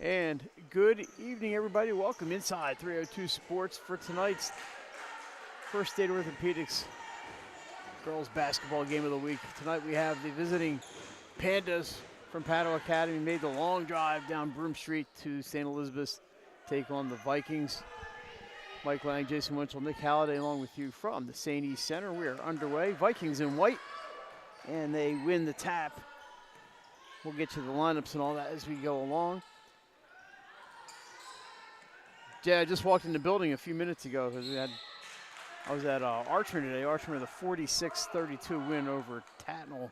And good evening, everybody. Welcome inside 302 Sports for tonight's First State Orthopedics girls basketball game of the week. Tonight we have the visiting Pandas from Padua Academy made the long drive down Broome Street to St. Elizabeth, take on the Vikings. Mike Lang, Jason Winchell, Nick Halliday along with you from the St. East Center. We are underway. Vikings in white, and they win the tap. We'll get to the lineups and all that as we go along. Yeah, I just walked in the building a few minutes ago because I was at Archman today. Archman with a 46-32 win over Tatnall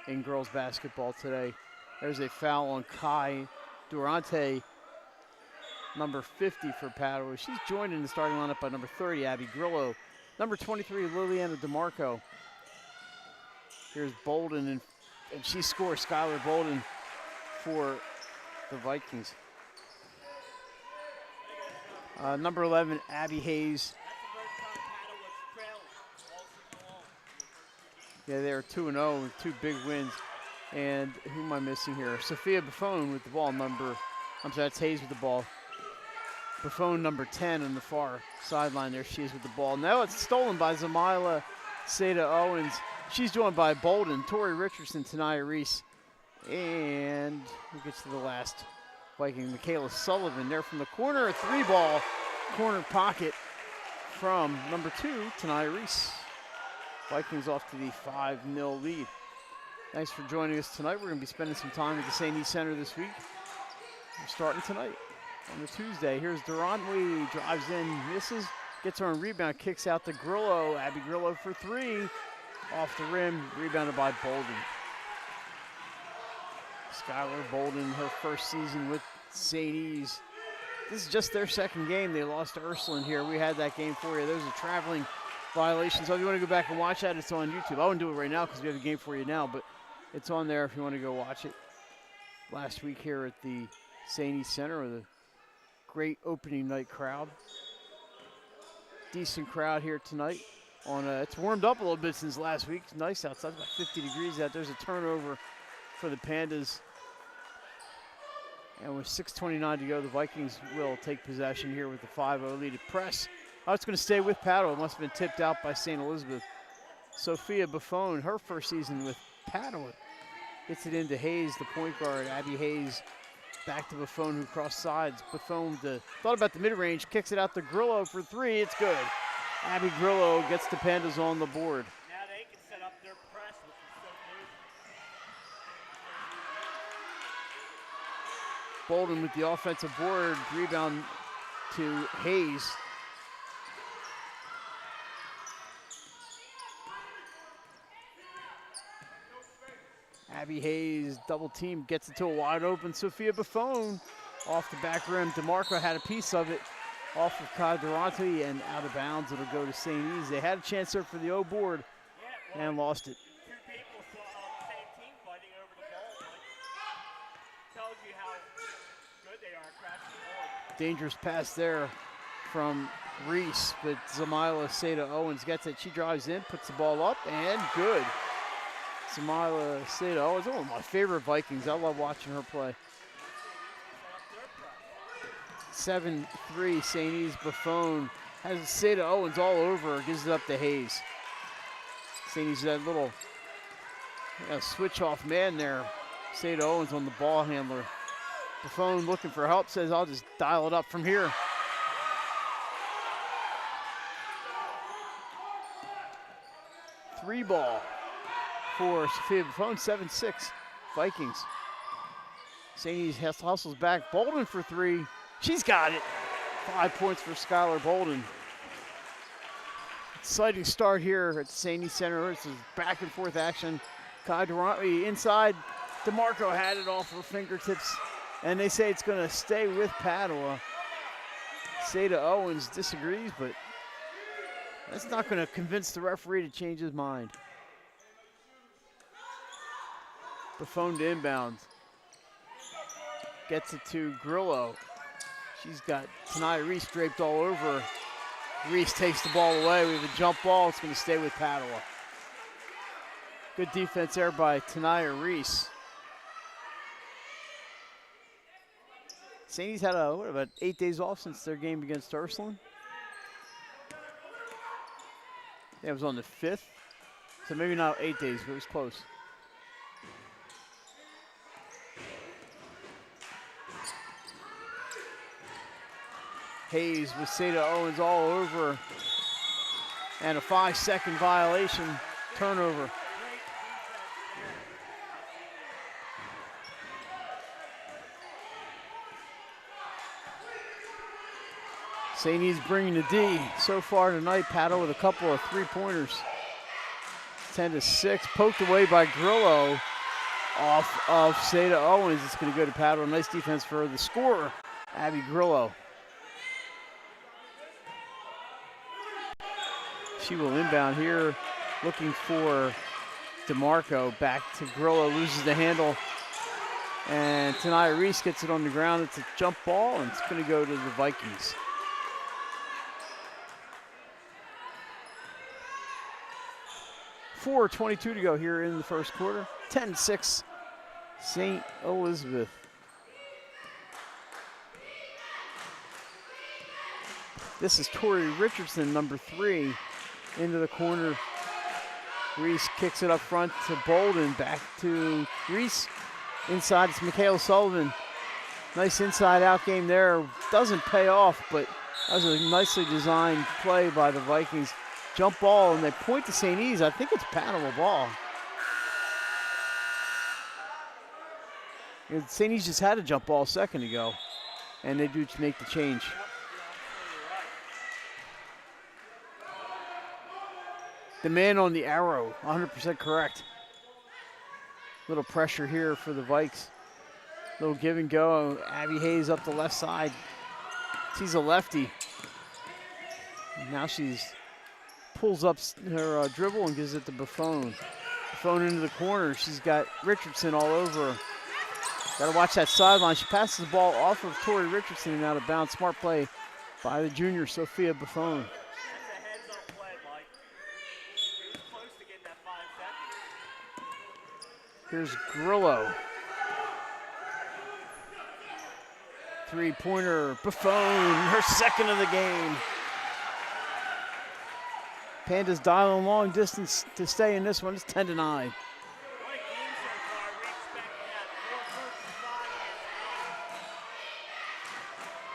in girls basketball today. There's a foul on Kai Durante, number 50 for Padua. She's joined in the starting lineup by number 30, Abby Grillo. Number 23, Liliana DeMarco. Here's Bolden, and she scores, Skylar Bolden, for the Vikings. Number 11, Abby Hayes. Yeah, they are 2-0 with two big wins. And who am I missing here? Sophia Buffon with the ball, that's Hayes with the ball. Buffon, number 10 on the far sideline there. She is with the ball. Now it's stolen by Zamila Seda Owens. She's joined by Bolden, Tori Richardson, Tanaya Reese. And we get to the last Viking, Michaela Sullivan there from the corner, a three-ball corner pocket from number 2, Tanaya Reese. Vikings off to the 5-0 lead. Thanks for joining us tonight. We're going to be spending some time at the St. East Center this week. We're starting tonight on the Tuesday. Here's Durante, drives in, misses, gets her on rebound, kicks out to Grillo. Abby Grillo for three, off the rim, rebounded by Bolden. Skylar Bolden, her first season with St. E's. This is just their second game. They lost to Ursuline here. We had that game for you. There's a traveling violation. So if you want to go back and watch that, it's on YouTube. I wouldn't do it right now because we have a game for you now, but it's on there if you want to go watch it. Last week here at the St. E's Center with a great opening night crowd. Decent crowd here tonight. It's warmed up a little bit since last week. It's nice outside. It's about 50 degrees out. There's a turnover for the Pandas. And with 6:29 to go, the Vikings will take possession here with the 5-0 lead. Press. Oh, it's going to stay with Padua. It must have been tipped out by St. Elizabeth. Sophia Buffon, her first season with Padua, gets it into Hayes, the point guard. Abby Hayes back to Buffon, who crossed sides. Buffon thought about the mid-range, kicks it out to Grillo for three. It's good. Abby Grillo gets the Pandas on the board. Now they can set up their press, which is so good. Bolden with the offensive board, rebound to Hayes. Abby Hayes, double team, gets it to a wide open Sophia Buffon. Off the back rim, DeMarco had a piece of it. Off of Kai Durante and out of bounds. It'll go to St. E's. They had a chance there for the O board and lost it. Two people on the same team fighting over the ball. Tells you how good they are at crashing the ball. Dangerous pass there from Reese, but Zamila Seda Owens gets it. She drives in, puts the ball up, and good. Zamila Seda Owens, one of my favorite Vikings. I love watching her play. 7-3 St. E's. Buffon has Seda Owens all over her, gives it up to Hayes. St. E's that little switch off man there. Seda Owens on the ball handler. Buffon looking for help, says I'll just dial it up from here. Three ball for Sophia Buffon, 7-6 Vikings. St. E's hustles back. Bolden for three. She's got it. 5 points for Skylar Bolden. Exciting start here at the St. E's Center. This is back and forth action. Kai Durante inside. DeMarco had it off her fingertips. And they say it's going to stay with Padua. Seda Owens disagrees, but that's not going to convince the referee to change his mind. Buffon to inbound. Gets it to Grillo. She's got Tanaya Reese draped all over her. Reese takes the ball away. We have a jump ball. It's going to stay with Padua. Good defense there by Tanaya Reese. St. E's had about 8 days off since their game against Ursuline. Yeah, it was on the 5th, so maybe not 8 days, but it was close. Hayes with Seda Owens all over, and a 5-second violation, turnover. St. E's bringing the D so far tonight. Padua with a couple of three-pointers. 10-6, poked away by Grillo off of Seda Owens. It's going to go to Padua. Nice defense for the scorer, Abby Grillo. She will inbound here, looking for DeMarco. Back to Grillo, loses the handle. And Tanaya Reese gets it on the ground. It's a jump ball, and it's going to go to the Vikings. 4:22 to go here in the first quarter. 10-6, St. Elizabeth. This is Tori Richardson, number 3, into the corner. Reese kicks it up front to Bolden. Back to Reese. Inside, it's Michaela Sullivan. Nice inside-out game there. Doesn't pay off, but that was a nicely designed play by the Vikings. Jump ball, and they point to St. E's. I think it's Padua ball. St. E's just had a jump ball a second ago, and they do make the change. The man on the arrow, 100% correct. Little pressure here for the Vikes. Little give and go. Abby Hayes up the left side. She's a lefty. Now she's pulls up her dribble and gives it to Buffon. Buffon into the corner. She's got Richardson all over her. Got to watch that sideline. She passes the ball off of Tori Richardson and out of bounds. Smart play by the junior, Sophia Buffon. That's a heads-up play, Mike. He was close to getting that 5 seconds. Here's Grillo. Three-pointer, Buffon, her second of the game. Pandas dialing long distance to stay in this one. It's 10-9. What a game so far. We expect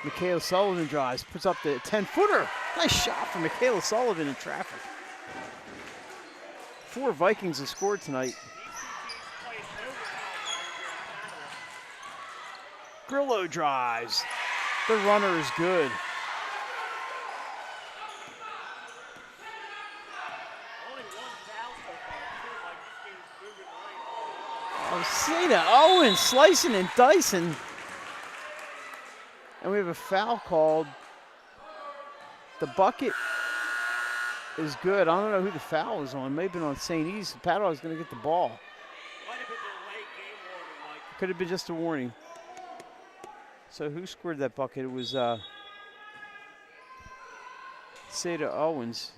that. Michaela Sullivan drives, puts up the 10-footer. Nice shot from Michaela Sullivan in traffic. 4 Vikings have scored tonight. Grillo drives. The runner is good. Seda Owens slicing and dicing. And we have a foul called. The bucket is good. I don't know who the foul was on. Maybe on St. E's. Padua is going to get the ball. Might have been the late game warning, Mike. Could have been just a warning. So who scored that bucket? It was Seda Owens.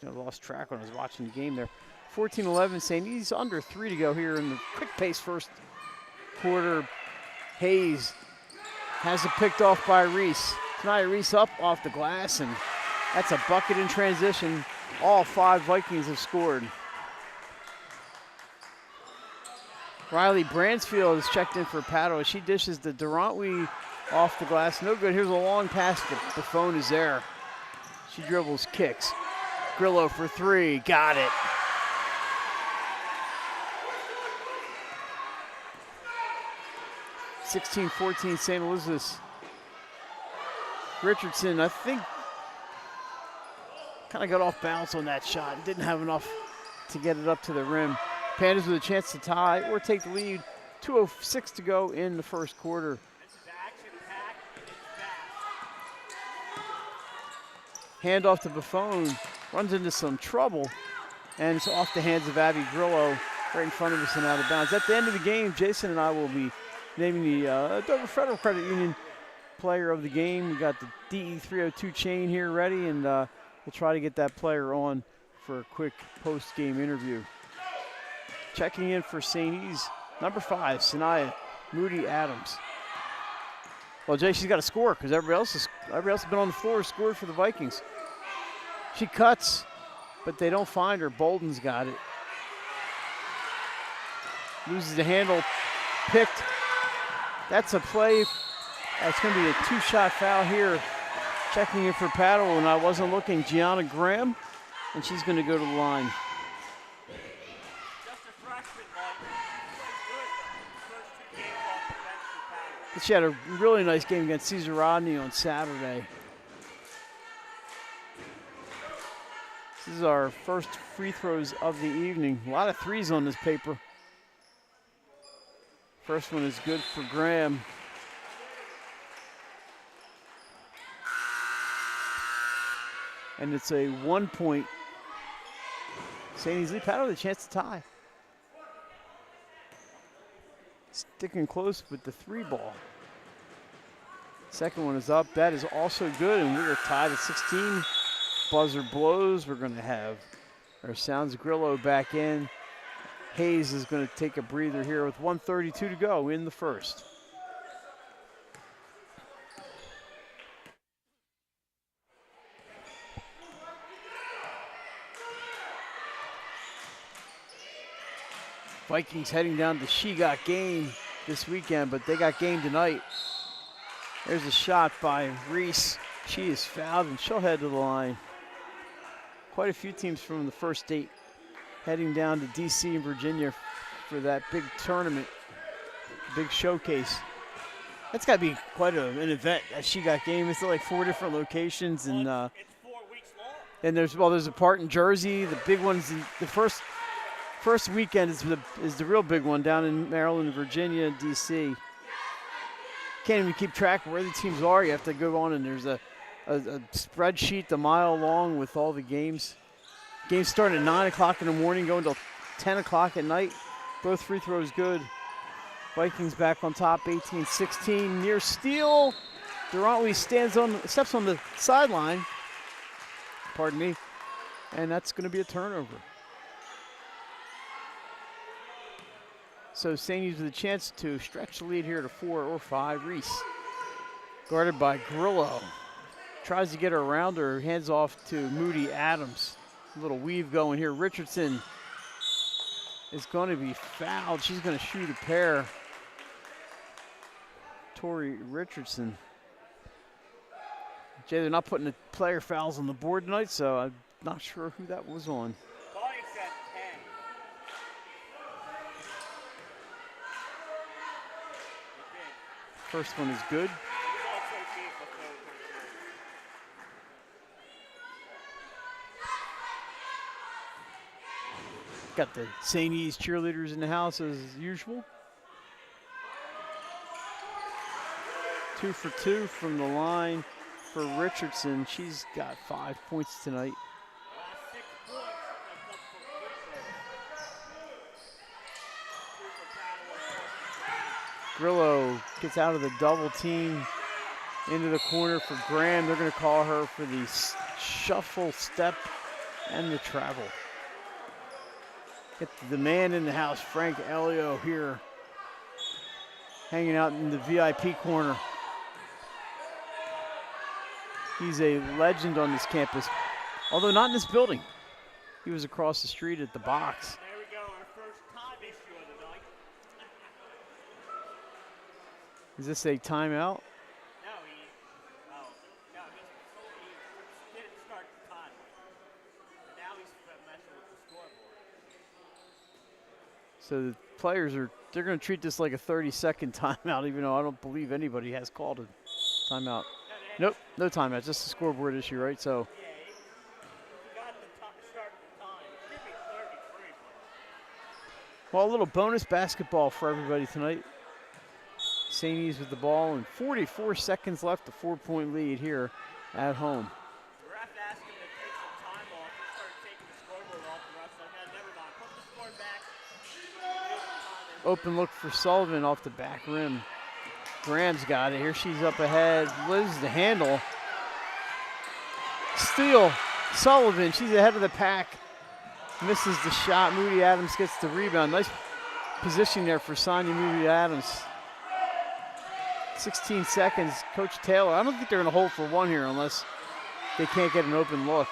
I lost track when I was watching the game there. 14-11, St. E's under 3 to go here in the quick pace first quarter. Hayes has it picked off by Reese. Tanaya Reese up off the glass, and that's a bucket in transition. All 5 Vikings have scored. Riley Bransfield is checked in for Padua. She dishes the Durantwe off the glass. No good. Here's a long pass. The phone is there. She dribbles, kicks. Grillo for 3. Got it. (16-14) St. Elizabeth. Richardson, I think, kind of got off balance on that shot. Didn't have enough to get it up to the rim. Pandas with a chance to tie or take the lead. 2:06 to go in the first quarter. This is action-packed and fast. Handoff to Buffon. Runs into some trouble. And it's off the hands of Abby Grillo right in front of us and out of bounds. At the end of the game, Jason and I will be naming the Dover Federal Credit Union player of the game. We got the DE 302 chain here ready, and we'll try to get that player on for a quick post-game interview. Checking in for St. E's, number 5, Sanaya Moody Adams. Well, Jay, she's got to score because everybody else has been on the floor, scored for the Vikings. She cuts, but they don't find her. Bolden's got it. Loses the handle, picked. That's a play. That's going to be a 2-shot foul here. Checking in for Padua when I wasn't looking, Gianna Graham, and she's going to go to the line. Just a freshman, Mike. Good. First 2 games off the bench for Padua. She had a really nice game against Caesar Rodney on Saturday. This is our first free throws of the evening. A lot of threes on this paper. First one is good for Graham. And it's a 1-point. St. Easley Padua with a chance to tie. Sticking close with the 3 ball. Second one is up. That is also good, and we are tied at 16. Buzzer blows. We're going to have our Sounds Grillo back in. Hayes is going to take a breather here with 1:32 to go in the first. Vikings heading down to She Got Game this weekend, but they got game tonight. There's a shot by Reese. She is fouled, and she'll head to the line. Quite a few teams from the first 8 heading down to D.C. and Virginia for that big tournament, big showcase. That's got to be quite an event, that She Got Game. It's like 4 different locations, and It's 4 weeks long. and there's a part in Jersey. The big one's the first weekend is the real big one down in Maryland, Virginia, D.C. Can't even keep track of where the teams are. You have to go on, and there's a spreadsheet a mile long with all the games. Games start at 9 o'clock in the morning, go until 10 o'clock at night. Both free throws good. Vikings back on top, 18-16. Near steal. Durantly steps on the sideline. Pardon me. And that's going to be a turnover. So St. E's with a chance to stretch the lead here to 4 or 5. Reese, guarded by Grillo. Tries to get her around her, hands off to Moody Adams. A little weave going here. Richardson is going to be fouled. She's going to shoot a pair. Tori Richardson. Jay, they're not putting the player fouls on the board tonight, so I'm not sure who that was on. Garlick's at 10. First one is good. Got the St. E's cheerleaders in the house as usual. 2 for 2 from the line for Richardson. She's got 5 points tonight. Grillo gets out of the double team into the corner for Graham. They're going to call her for the shuffle step and the travel. Get the man in the house, Frank Elio, here, hanging out in the VIP corner. He's a legend on this campus, although not in this building. He was across the street at the box. There we go, our first time issue of the night. Is this a timeout? No, he didn't start the time. But now he's messing with the scoreboard. So the players they're going to treat this like a 30-second timeout, even though I don't believe anybody has called a timeout. Nope, no timeout, just a scoreboard issue, right? So. Yeah, he forgot the start of the time. It should be 33. Well, a little bonus basketball for everybody tonight. St. E's with the ball, and 44 seconds left, a 4-point lead here at home. The ref asked him to take some time off. He started taking the scoreboard off. The ref's like, yeah, never mind. Put the score back. Open look for Sullivan off the back rim. Graham's got it. Here she's up ahead. Loses the handle. Steal. Sullivan, she's ahead of the pack. Misses the shot. Moody Adams gets the rebound. Nice position there for Sonia Moody Adams. 16 seconds. Coach Taylor, I don't think they're going to hold for one here unless they can't get an open look.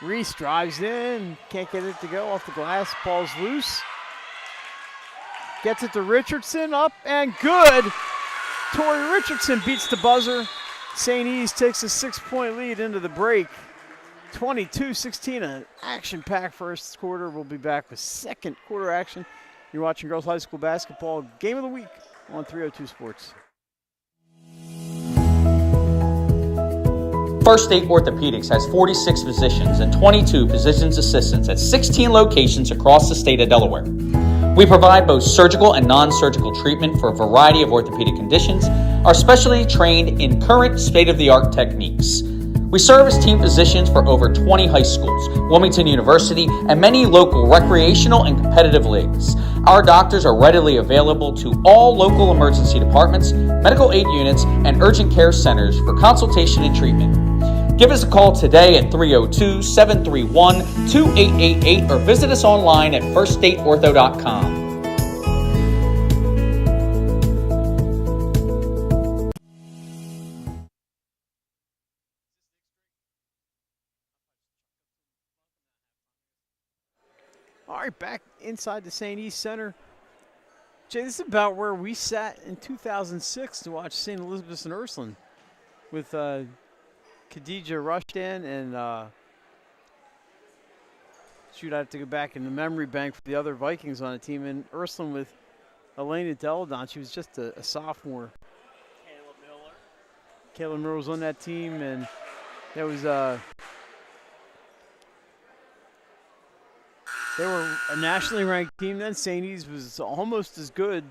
Reese drives in, can't get it to go off the glass. Ball's loose. Gets it to Richardson, up and good. Tori Richardson beats the buzzer. St. E's takes a 6-point lead into the break. 22-16, an action-packed first quarter. We'll be back with second quarter action. You're watching Girls High School Basketball Game of the Week on 302 Sports. First State Orthopedics has 46 physicians and 22 physician's assistants at 16 locations across the state of Delaware. We provide both surgical and non-surgical treatment for a variety of orthopedic conditions, are specially trained in current state-of-the-art techniques. We serve as team physicians for over 20 high schools, Wilmington University, and many local recreational and competitive leagues. Our doctors are readily available to all local emergency departments, medical aid units, and urgent care centers for consultation and treatment. Give us a call today at 302-731-2888 or visit us online at firststateortho.com. All right, back inside the St. East Center. Jay, this is about where we sat in 2006 to watch St. Elizabeth's and Ursuline with Khadija Rushdan and shoot, I have to go back in the memory bank for the other Vikings on the team. And Ursuline with Elena Deladon. She was just a sophomore. Kayla Miller was on that team, and there was they were a nationally ranked team then. St. E's was almost as good,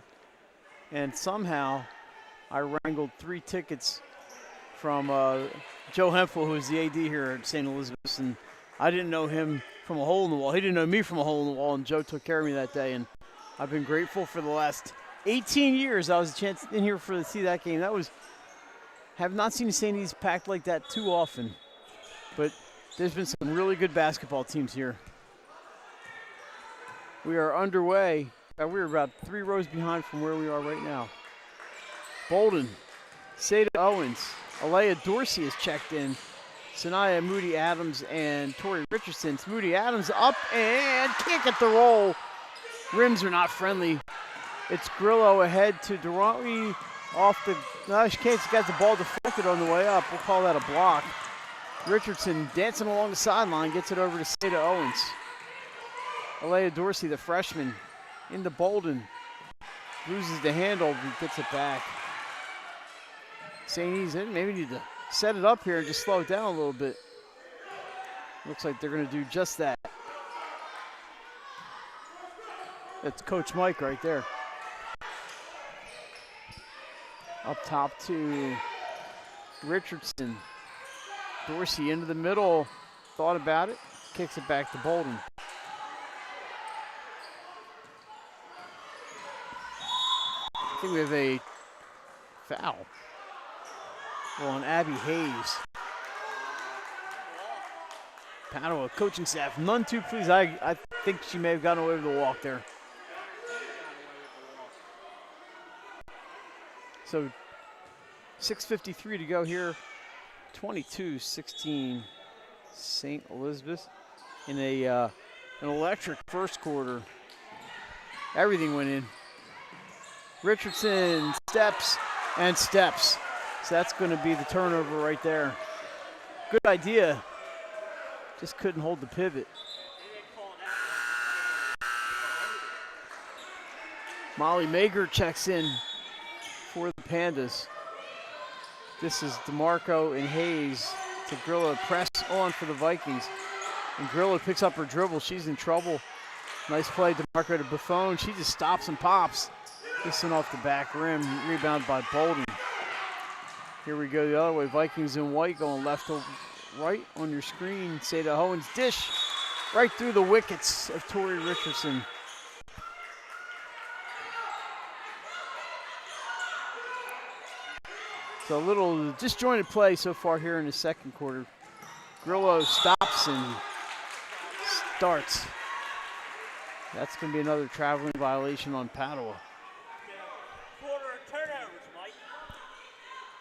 and somehow I wrangled 3 tickets from Joe Hemphill, who was the AD here at St. Elizabeth's, and I didn't know him from a hole in the wall. He didn't know me from a hole in the wall, and Joe took care of me that day, and I've been grateful for the last 18 years. I was a chance in here to see that game. Have not seen St. E's packed like that too often, but there's been some really good basketball teams here. We are underway. We're about 3 rows behind from where we are right now. Bolden, Seda Owens, Alea Dorsey has checked in. Sanaya Moody Adams and Tori Richardson. Moody Adams up and can't get the roll. Rims are not friendly. It's Grillo ahead to Durante off the. No, she can't. She got the ball deflected on the way up. We'll call that a block. Richardson dancing along the sideline, gets it over to Seda Owens. Alea Dorsey, the freshman, into Bolden. Loses the handle and gets it back. St. E's maybe need to set it up here and just slow it down a little bit. Looks like they're going to do just that. That's Coach Mike right there. Up top to Richardson. Dorsey into the middle. Thought about it. Kicks it back to Bolden. I think we have a foul on Abby Hayes. Padua coaching staff, none too pleased. I think she may have gotten away with the walk there. So 6:53 to go here. 22-16 St. Elizabeth in an electric first quarter. Everything went in. Richardson steps and steps. So that's going to be the turnover right there. Good idea. Just couldn't hold the pivot. Molly Mager checks in for the Pandas. This is DeMarco and Hayes to Grillo. Press on for the Vikings. And Grillo picks up her dribble. She's in trouble. Nice play, DeMarco to Buffon. She just stops and pops. This one off the back rim. Rebound by Bolden. Here we go the other way. Vikings in white going left to right on your screen. Seda Owens dish right through the wickets of Tori Richardson. So a little disjointed play so far here in the second quarter. Grillo stops and starts. That's going to be another traveling violation on Padua. Quarter turn.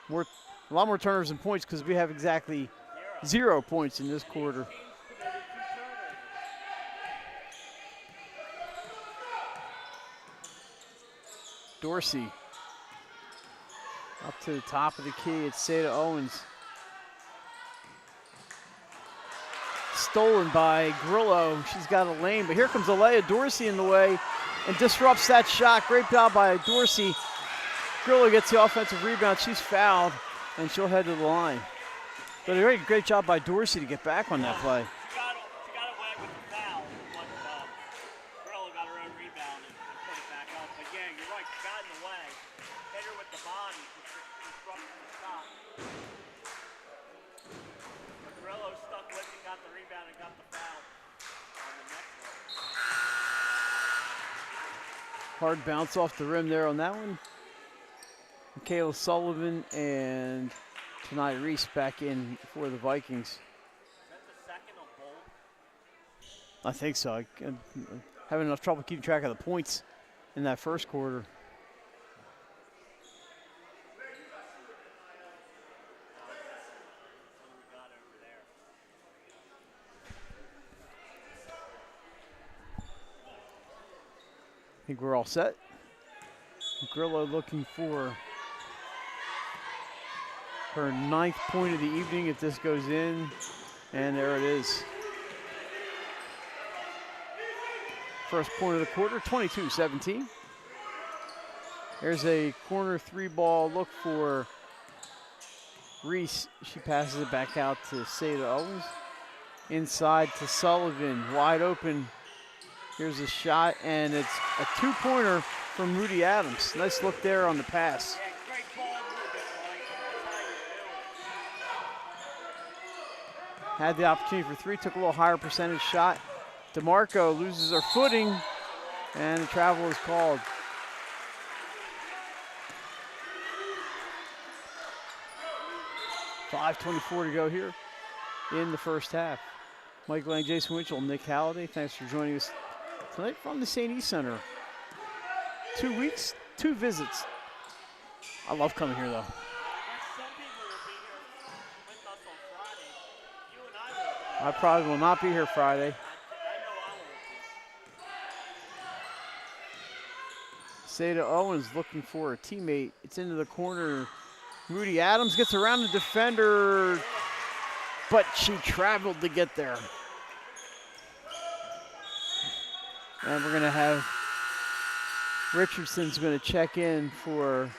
A lot more turnovers and points because we have exactly 0 points in this quarter. Dorsey up to the top of the key. It's Seda Owens. Stolen by Grillo. She's got a lane, but here comes Alea Dorsey in the way and disrupts that shot. Great job by Dorsey. Grillo gets the offensive rebound. She's fouled, and she'll head to the line. But a great job by Dorsey to get back on that play. She got away with the foul, but Grillo got her own rebound and put it back up. But yeah, you're right, she got in the way. Hit her with the body, disrupted the shot. But Grillo stuck with it, got the rebound, and got the foul on the next one. Hard bounce off the rim there on that one. Michaela Sullivan and Tanai Reese back in for the Vikings. Is that the second on Bold? I think so. I'm having enough trouble keeping track of the points in that first quarter. I think we're all set. Grillo looking for her 9th point of the evening if this goes in, and there it is. First point of the quarter, 22-17. There's a corner 3-ball look for Reese. She passes it back out to Seda Owens. Inside to Sullivan, wide open. Here's a shot, and it's a 2-pointer from Rudy Adams. Nice look there on the pass. Had the opportunity for 3, took a little higher percentage shot. DeMarco loses her footing, and the travel is called. $5:24 to go here in the first half. Mike Lang, Jason Winchell, Nick Halliday, thanks for joining us tonight from the St. East Center. 2 weeks, 2 visits. I love coming here, though. I probably will not be here Friday. Seda Owens looking for a teammate. It's into the corner. Rudy Adams gets around the defender, but she traveled to get there. And we're going to have Richardson's going to check in for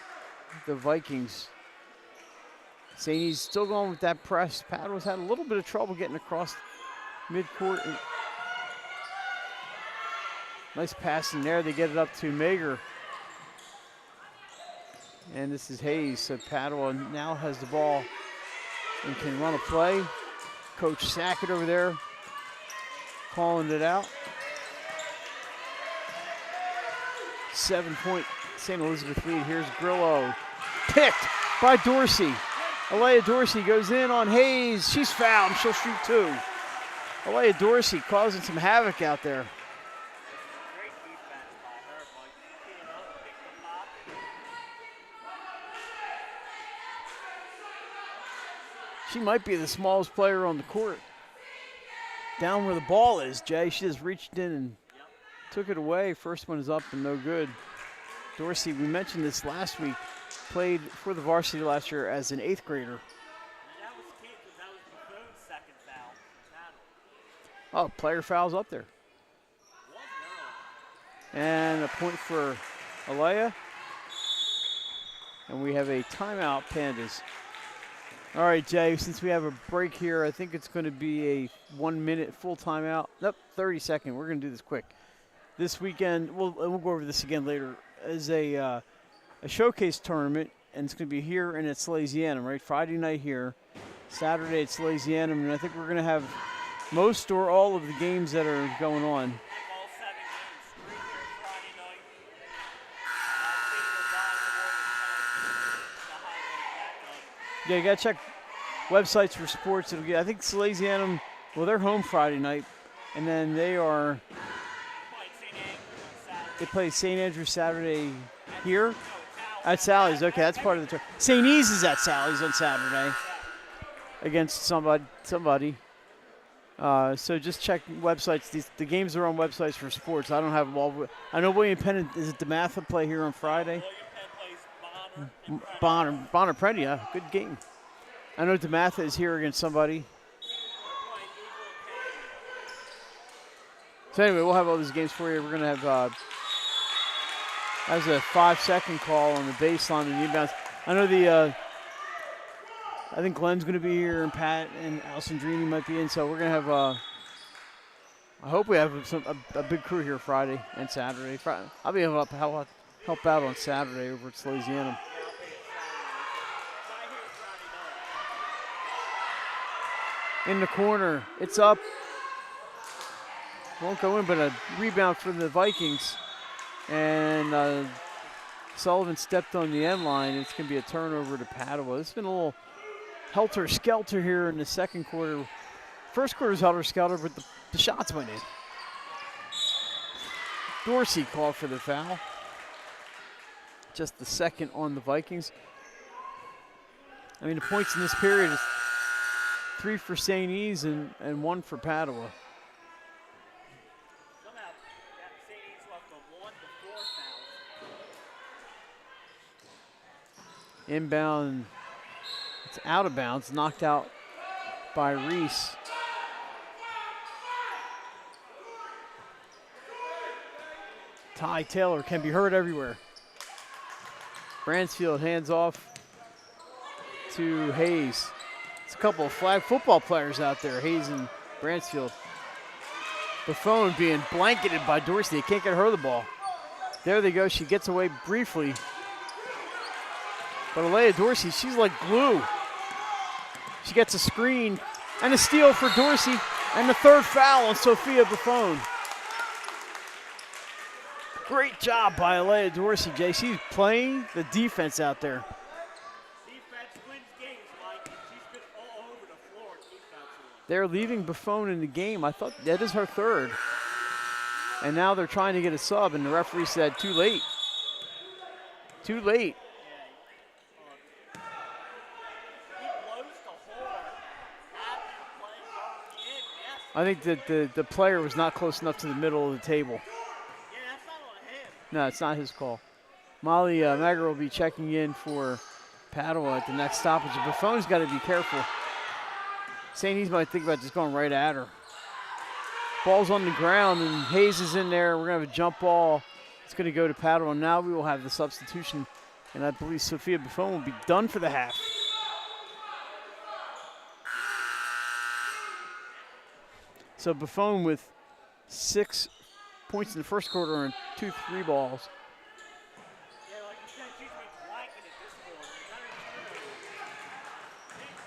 the Vikings. St. E's still going with that press. Padua's had a little bit of trouble getting across midcourt. Nice passing there. They get it up to Mager. And this is Hayes. So Padua now has the ball and can run a play. Coach Sackett over there calling it out. 7-point St. Elizabeth lead. Here's Grillo. Picked by Dorsey. Alea Dorsey goes in on Hayes. She's fouled. She'll shoot 2. Alea Dorsey causing some havoc out there. Great defense by her, but pick the pop. She might be the smallest player on the court. Down where the ball is, Jay. She just reached in and took it away. First one is up and no good. Dorsey, we mentioned this last week, played for the varsity last year as an 8th grader. And that was key because that was Buffoon's second foul for Paddle. Oh, player fouls up there. And a point for Alea. And we have a timeout, Pandas. All right, Jay, since we have a break here, I think it's going to be a 1-minute full timeout. Nope, 30-second. We're going to do this quick. This weekend, we'll go over this again later, is a showcase tournament, and it's going to be here and at Salesianum, right? Friday night here, Saturday at Salesianum, and I think we're going to have most or all of the games that are going on. All 7 games. 3 here Friday night. Yeah, you got to check websites for sports. It'll get, I think Salesianum, well, they're home Friday night, and then they play St. Andrews Saturday here. At Sally's, okay, that's part of the tour. St. E's is at Sally's on Saturday against somebody. So just check websites. The games are on websites for sports. I don't have them all. I know William Penn, is it DeMatha play here on Friday? William Penn plays Bonner and Prentice. Bonner, yeah, good game. I know DeMatha is here against somebody. So anyway, we'll have all these games for you. We're going to have that was a 5-second call on the baseline and inbounds. I know I think Glenn's going to be here, and Pat and Alessandrini might be in. So we're going to have I hope we have a big crew here Friday and Saturday. I'll be able to help out on Saturday over at Salesianum. In the corner, it's up. Won't go in, but a rebound for the Vikings. And Sullivan stepped on the end line. It's going to be a turnover to Padua. It's been a little helter-skelter here in the second quarter. First quarter's helter-skelter, but the shots went in. Dorsey called for the foul. Just the second on the Vikings. I mean, the points in this period is 3 for St. E's and 1 for Padua. Inbound, it's out of bounds, knocked out by Reese. Ty Taylor can be heard everywhere. Bransfield hands off to Hayes. It's a couple of flag football players out there, Hayes and Bransfield. Buffon being blanketed by Dorsey. They can't get her the ball. There they go. She gets away briefly. But Alea Dorsey, she's like glue. She gets a screen and a steal for Dorsey, and the third foul on Sophia Buffon. Great job by Alea Dorsey, Jay. She's playing the defense out there. Defense wins games, Mike. She's been all over the floor defensively. They're leaving Buffon in the game. I thought that is her third. And now they're trying to get a sub, and the referee said too late. Too late. I think that the player was not close enough to the middle of the table. Yeah, that's not on him. No, it's not his call. Molly Magger will be checking in for Padua at the next stoppage. Buffon's got to be careful. St. E's might think about just going right at her. Ball's on the ground, and Hayes is in there. We're going to have a jump ball. It's going to go to Padua. Now we will have the substitution, and I believe Sophia Buffon will be done for the half. So Buffon with 6 points in the first quarter and 2 3 balls. Yeah, like you said, she's been blanking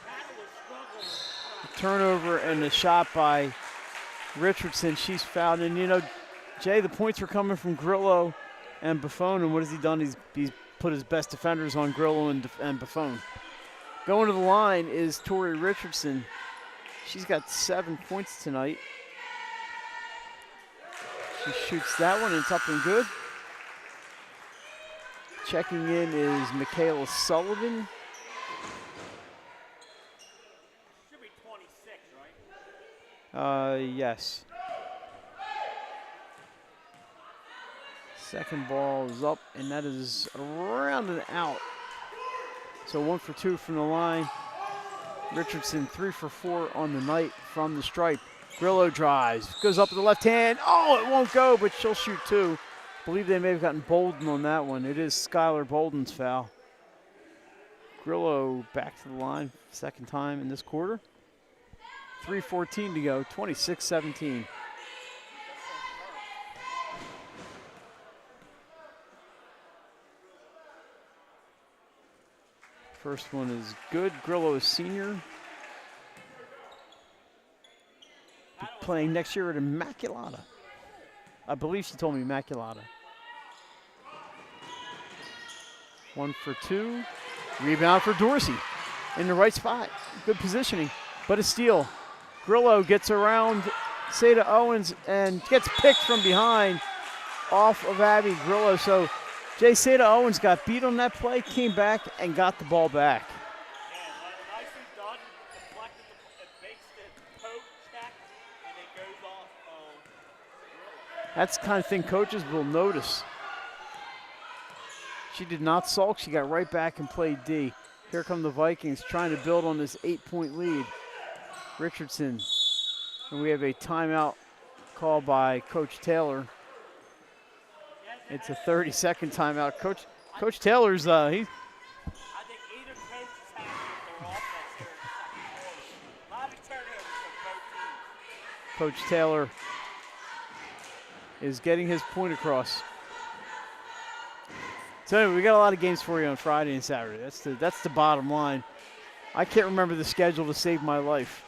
at this point. Turnover and the shot by Richardson. She's fouled. And, you know, Jay, the points were coming from Grillo and Buffon. And what has he done? He's put his best defenders on Grillo and Buffon. Going to the line is Tori Richardson. She's got 7 points tonight. She shoots that one, and it's up and good. Checking in is Michaela Sullivan. Should be 26, right? Yes. Second ball is up, and that is around and out. So 1 for 2 from the line. Richardson 3 for 4 on the night from the stripe. Grillo drives, goes up with the left hand. Oh, it won't go, but she'll shoot 2. I believe they may have gotten Bolden on that one. It is Skylar Bolden's foul. Grillo back to the line, second time in this quarter. 3:14 to go, 26-17. First one is good. Grillo is senior. Playing next year at Immaculata. I believe she told me Immaculata. 1 for 2. Rebound for Dorsey. In the right spot. Good positioning. But a steal. Grillo gets around Seda Owens and gets picked from behind off of Abby Grillo. So Jay Seda Owens got beat on that play, came back, and got the ball back. Yeah, nicely done. Deflected it makes the coat check, and it goes off. That's the kind of thing coaches will notice. She did not sulk. She got right back and played D. Here come the Vikings trying to build on this 8-point lead. Richardson. And we have a timeout call by Coach Taylor. It's a 30-second timeout. Coach Taylor's, I think either coach is happy with their offense here in the second quarter. A lot of turnovers from both teams. Coach Taylor is getting his point across. So anyway, we got a lot of games for you on Friday and Saturday. That's the bottom line. I can't remember the schedule to save my life.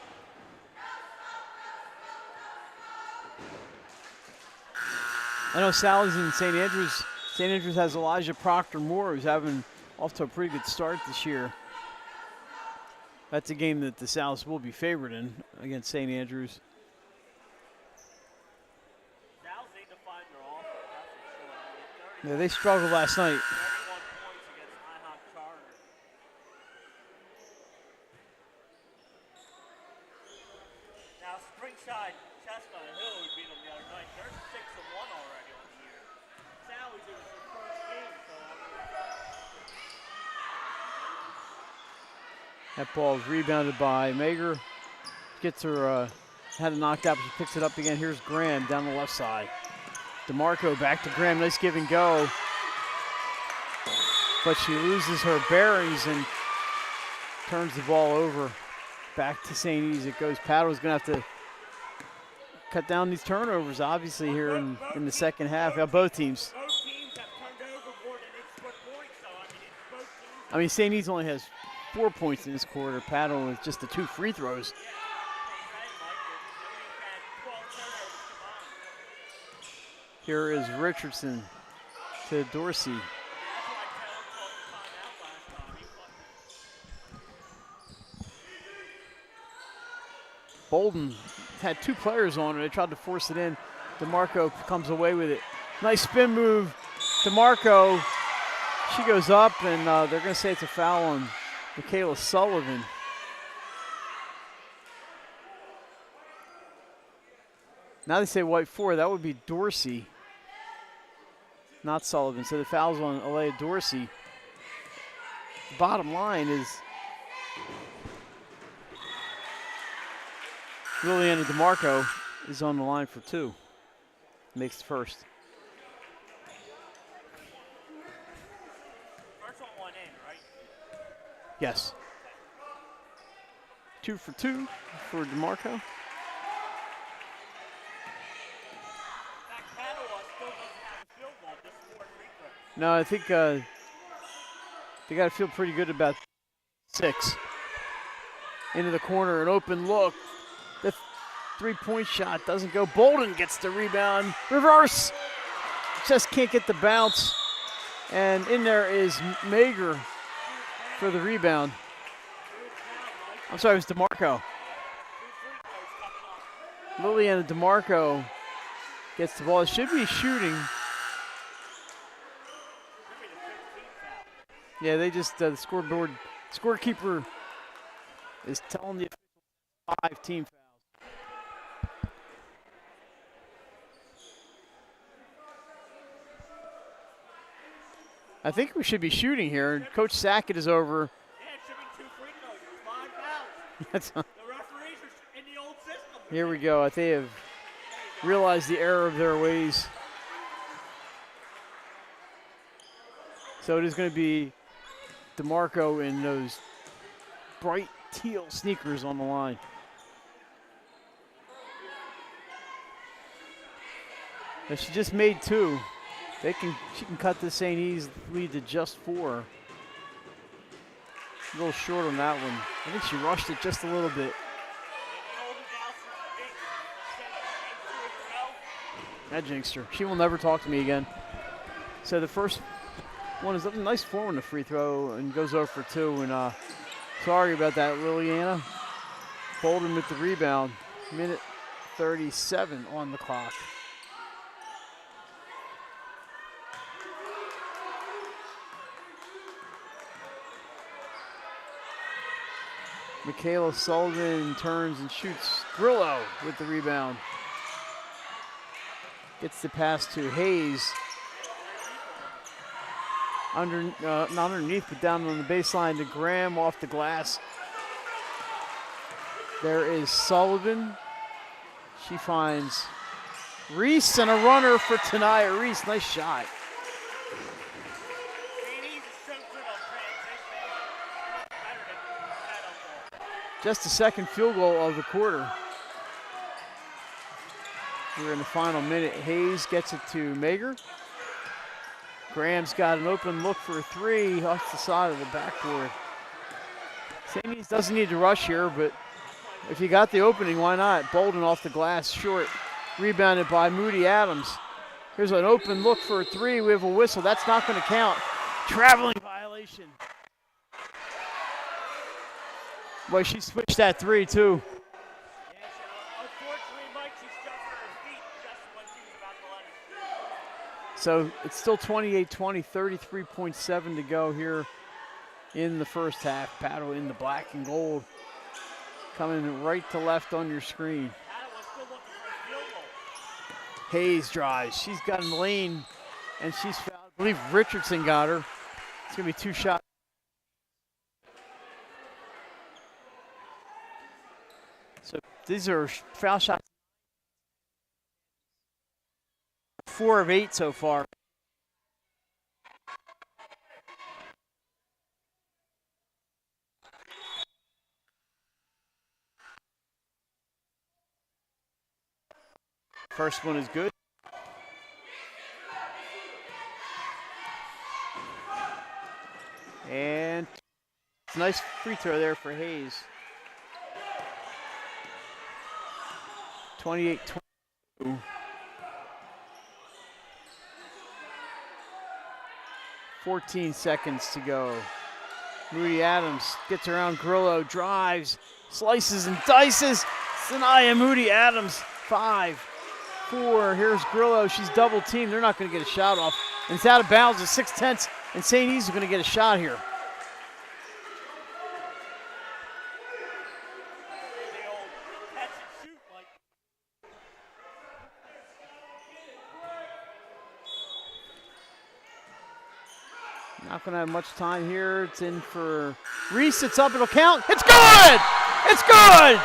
I know Sally's in St. Andrews. St. Andrews has Elijah Proctor Moore, who's having off to a pretty good start this year. That's a game that the Sal's will be favored in against St. Andrews. Sal's need to find their offense, that's for sure. Yeah, they struggled last night. 31 points against IHOP Charter. Now, Springside Chestnut Hill, who beat them the other night, they're 6-1 already on the year. Sally's it was their first game, so That ball is rebounded by Mager. Gets her, had it knocked out, but she picks it up again. Here's Graham down the left side. DeMarco back to Graham, nice give and go. But she loses her bearings and turns the ball over. Back to St. E's it goes. Padua's gonna have to cut down these turnovers, obviously, here in the second half. Yeah, both teams. both teams have turned over more than they scored points, so I mean, it's both teams. I mean, St. E's only has 4 points in this quarter. Padua with just the 2 free throws. Here is Richardson to Dorsey. Bolden had 2 players on her. They tried to force it in. DeMarco comes away with it. Nice spin move. DeMarco, she goes up, and they're going to say it's a foul on Michaela Sullivan. Now they say white 4. That would be Dorsey, not Sullivan. So the foul's on Alea Dorsey. Bottom line is Liliana DeMarco is on the line for 2. Makes the first. First one in, right? Yes. 2 for 2 for DeMarco. No, I think they got to feel pretty good about 6. Into the corner, an open look. The 3-point shot doesn't go. Bolden gets the rebound. Reverse. Just can't get the bounce. And in there is Mager for the rebound. I'm sorry, it was DeMarco. Liliana DeMarco gets the ball. It should be shooting. Yeah, they just, the scorekeeper is telling the 5 team fouls. I think we should be shooting here. Coach Sackett is over. Yeah, it should be 2 free throws. There's 5 fouls. The referees are in the old system. Here we go. They have realized the error of their ways. So it is going to be DeMarco in those bright teal sneakers on the line. Now she just made 2. She can cut the St. E's lead to just 4. A little short on that one. I think she rushed it just a little bit. That jinxed her. She will never talk to me again. So the first one is a nice form on the free throw and goes over for 2. And sorry about that, Liliana. Bolden with the rebound. Minute 37 on the clock. Michaela Sullivan turns and shoots. Grillo with the rebound. Gets the pass to Hayes. Not underneath, but down on the baseline to Graham off the glass. There is Sullivan. She finds Reese and a runner for Tanaya Reese. Nice shot. Just the second field goal of the quarter. We're in the final minute. Hayes gets it to Mager. Graham's got an open look for a three off the side of the backboard. St. E's doesn't need to rush here, but if you got the opening, why not? Bolden off the glass, short. Rebounded by Moody Adams. Here's an open look for a three. We have a whistle. That's not going to count. Traveling violation. Boy, she switched that three, too. Yeah, unfortunately, Mike, she shuffled her feet just when she was about to let it shoot. So it's still 28-20, 33.7 to go here in the first half. Padua in the black and gold. Coming right to left on your screen. Padua was still looking for a field goal. Hayes drives. She's got in the lane, and she's fouled. I believe Richardson got her. It's going to be 2 shots. So these are foul shots. 4 of 8 so far. First one is good. And it's a nice free throw there for Hayes. 28-22. 14 seconds to go. Moody Adams gets around Grillo, drives, slices and dices. Sanaya Moody Adams, 5, 4. Here's Grillo. She's double teamed. They're not going to get a shot off. And it's out of bounds at 6/10, and St. E's is going to get a shot here. The old catch and shoot, Mike. Not going to have much time here. It's in for Reese. It's up. It'll count. It's good! It's good!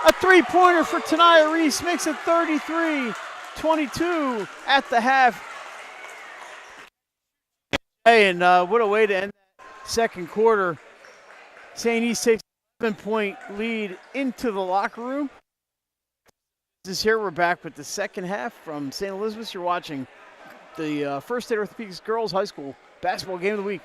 A three-pointer for Tanaya Reese makes it 33-22 at the half. Hey, and what a way to end that second quarter. St. E's takes a 7-point lead into the locker room. This is here. We're back with the second half from St. Elizabeth. You're watching the First State Orthopedics Girls High School Basketball Game of the Week.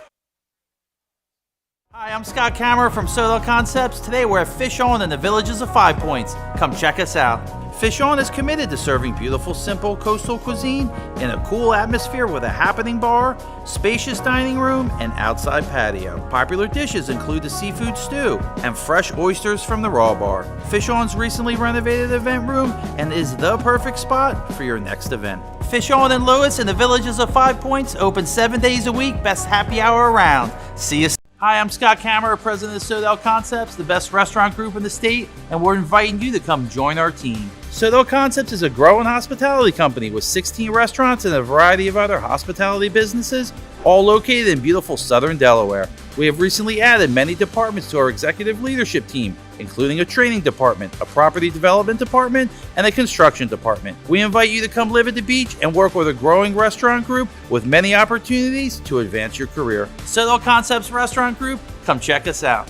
Hi, I'm Scott Kammerer from Sodal Concepts. Today we're at Fish On in the Villages of 5 Points. Come check us out. Fish On is committed to serving beautiful, simple coastal cuisine in a cool atmosphere with a happening bar, spacious dining room, and outside patio. Popular dishes include the seafood stew and fresh oysters from the raw bar. Fish On's recently renovated event room and is the perfect spot for your next event. Fish On in Lewis in the Villages of 5 Points, open 7 days a week, best happy hour around. See you. Hi, I'm Scott Kammerer, president of Sodal Concepts, the best restaurant group in the state, and we're inviting you to come join our team. Sodal Concepts is a growing hospitality company with 16 restaurants and a variety of other hospitality businesses, all located in beautiful southern Delaware. We have recently added many departments to our executive leadership team, including a training department, a property development department, and a construction department. We invite you to come live at the beach and work with a growing restaurant group with many opportunities to advance your career. Sodal Concepts Restaurant Group, come check us out.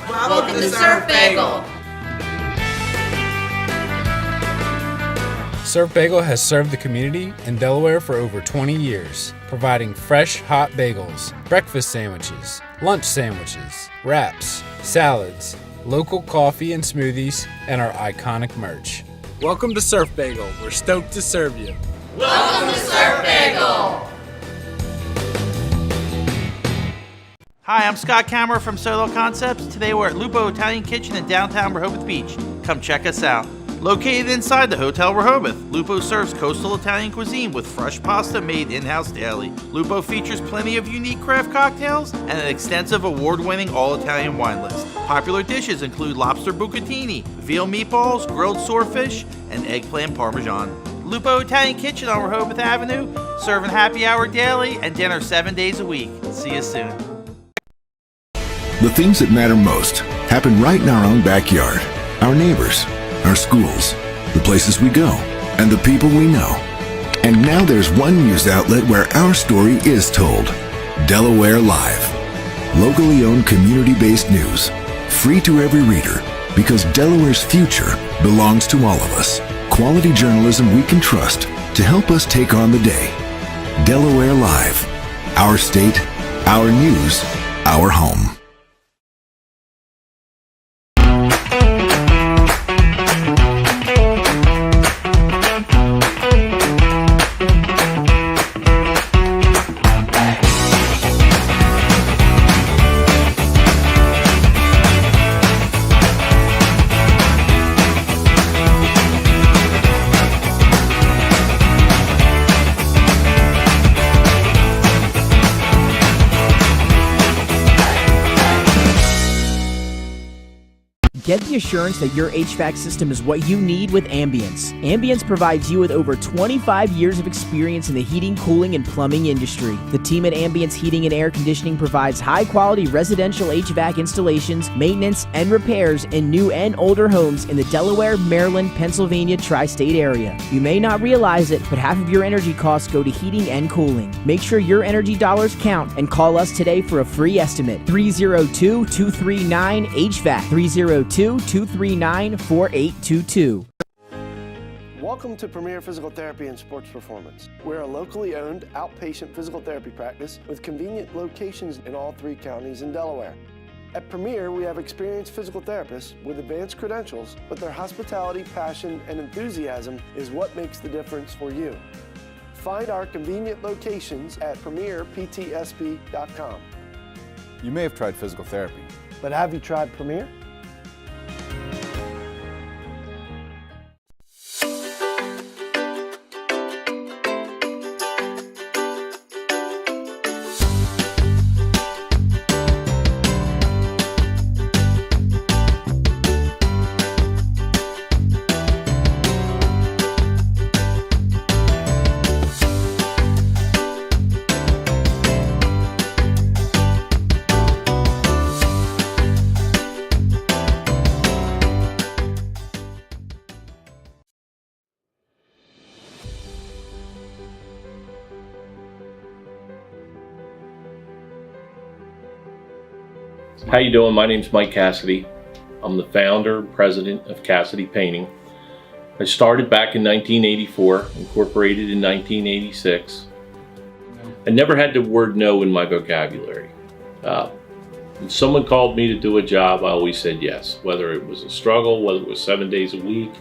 Welcome to Surf Bagel. Surf Bagel has served the community in Delaware for over 20 years, providing fresh, hot bagels, breakfast sandwiches, lunch sandwiches, wraps, salads, local coffee and smoothies, and our iconic merch. Welcome to Surf Bagel. We're stoked to serve you. Welcome to Surf Bagel. Hi, I'm Scott Kammerer from Sodal Concepts. Today we're at Lupo Italian Kitchen in downtown Rehoboth Beach. Come check us out. Located inside the Hotel Rehoboth, Lupo serves coastal Italian cuisine with fresh pasta made in-house daily. Lupo features plenty of unique craft cocktails and an extensive award-winning all-Italian wine list. Popular dishes include lobster bucatini, veal meatballs, grilled swordfish, and eggplant parmesan. Lupo Italian Kitchen on Rehoboth Avenue, serving happy hour daily and dinner 7 days a week. See you soon. The things that matter most happen right in our own backyard. Our neighbors, our schools, the places we go, and the people we know. And now there's one news outlet where our story is told. Delaware Live. Locally owned community-based news. Free to every reader, because Delaware's future belongs to all of us. Quality journalism we can trust to help us take on the day. Delaware Live. Our state, our news, our home. Get the assurance that your HVAC system is what you need with Ambience. Ambience provides you with over 25 years of experience in the heating, cooling, and plumbing industry. The team at Ambience Heating and Air Conditioning provides high-quality residential HVAC installations, maintenance, and repairs in new and older homes in the Delaware, Maryland, Pennsylvania tri-state area. You may not realize it, but half of your energy costs go to heating and cooling. Make sure your energy dollars count and call us today for a free estimate. 302-239-HVAC. 302-239-4822. Welcome to Premier Physical Therapy and Sports Performance. We're a locally owned outpatient physical therapy practice with convenient locations in all 3 counties in Delaware. At Premier, we have experienced physical therapists with advanced credentials, but their hospitality, passion, and enthusiasm is what makes the difference for you. Find our convenient locations at premierptsp.com. You may have tried physical therapy, but have you tried Premier? How you doing? My name's Mike Cassidy. I'm the founder and president of Cassidy Painting. I started back in 1984, incorporated in 1986. I never had the word no in my vocabulary. If someone called me to do a job, I always said yes. Whether it was a struggle, whether it was 7 days a week,